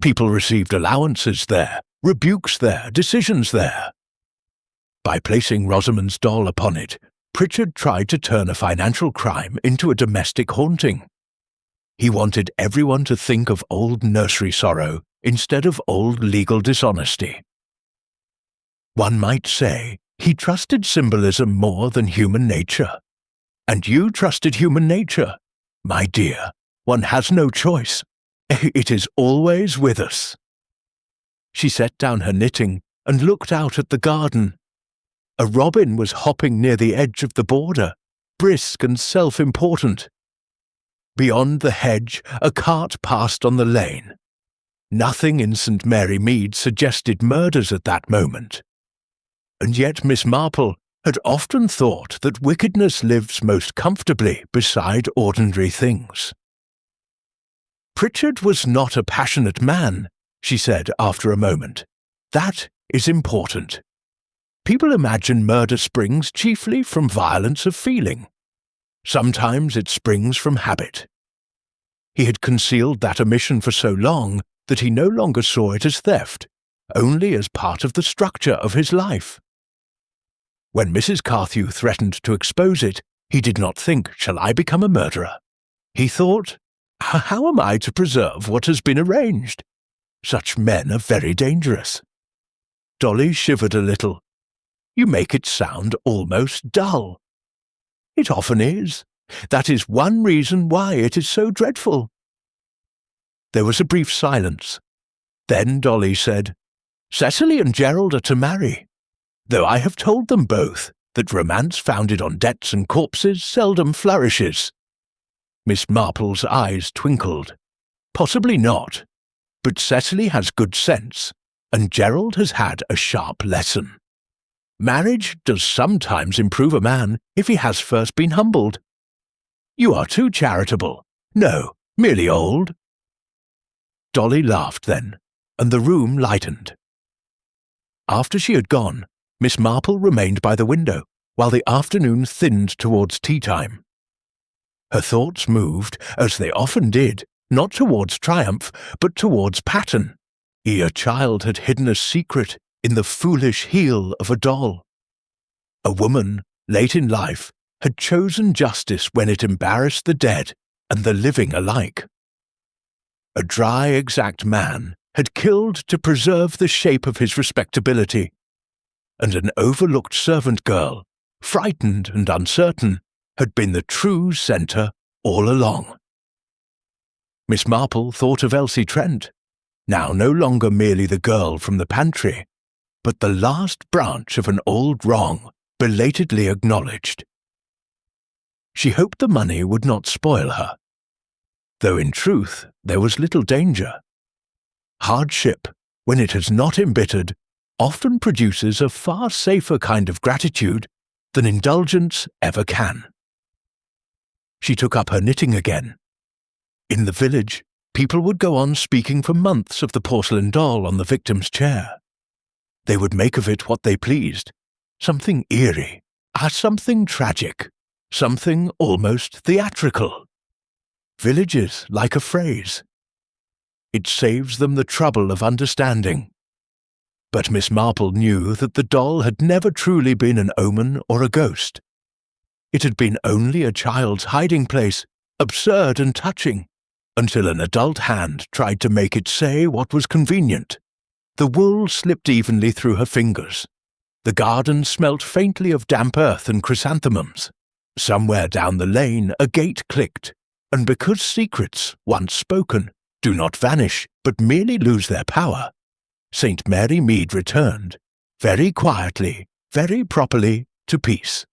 People received allowances there, rebukes there, decisions there. By placing Rosamond's doll upon it, Pritchard tried to turn a financial crime into a domestic haunting. He wanted everyone to think of old nursery sorrow instead of old legal dishonesty. One might say he trusted symbolism more than human nature. And you trusted human nature. My dear, one has no choice. It is always with us." She set down her knitting and looked out at the garden. A robin was hopping near the edge of the border, brisk and self-important. Beyond the hedge, a cart passed on the lane. Nothing in St. Mary Mead suggested murders at that moment. And yet Miss Marple had often thought that wickedness lives most comfortably beside ordinary things. "Pritchard was not a passionate man," she said after a moment. "That is important. People imagine murder springs chiefly from violence of feeling. Sometimes it springs from habit. He had concealed that omission for so long that he no longer saw it as theft, only as part of the structure of his life. When Mrs. Carthew threatened to expose it, he did not think, 'Shall I become a murderer?' He thought, 'How am I to preserve what has been arranged? Such men are very dangerous.'" Dolly shivered a little. "You make it sound almost dull." "It often is. That is one reason why it is so dreadful." There was a brief silence. Then Dolly said, "Cecily and Gerald are to marry, though I have told them both that romance founded on debts and corpses seldom flourishes." Miss Marple's eyes twinkled. "Possibly not, but Cecily has good sense, and Gerald has had a sharp lesson. Marriage does sometimes improve a man if he has first been humbled. You are too charitable. No, merely old." Dolly laughed then, and the room lightened. After she had gone, Miss Marple remained by the window, while the afternoon thinned towards tea-time. Her thoughts moved, as they often did, not towards triumph, but towards pattern. A child had hidden a secret in the foolish heel of a doll. A woman, late in life, had chosen justice when it embarrassed the dead and the living alike. A dry, exact man had killed to preserve the shape of his respectability, and an overlooked servant girl, frightened and uncertain, had been the true centre all along. Miss Marple thought of Elsie Trent, now no longer merely the girl from the pantry, but the last branch of an old wrong belatedly acknowledged. She hoped the money would not spoil her, though in truth there was little danger. Hardship, when it has not embittered, often produces a far safer kind of gratitude than indulgence ever can. She took up her knitting again. In the village, people would go on speaking for months of the porcelain doll on the victim's chair. They would make of it what they pleased, something eerie, something tragic, something almost theatrical. Villages like a phrase. It saves them the trouble of understanding. But Miss Marple knew that the doll had never truly been an omen or a ghost. It had been only a child's hiding place, absurd and touching, until an adult hand tried to make it say what was convenient. The wool slipped evenly through her fingers. The garden smelt faintly of damp earth and chrysanthemums. Somewhere down the lane a gate clicked, and because secrets, once spoken, do not vanish but merely lose their power, St. Mary Mead returned, very quietly, very properly, to peace.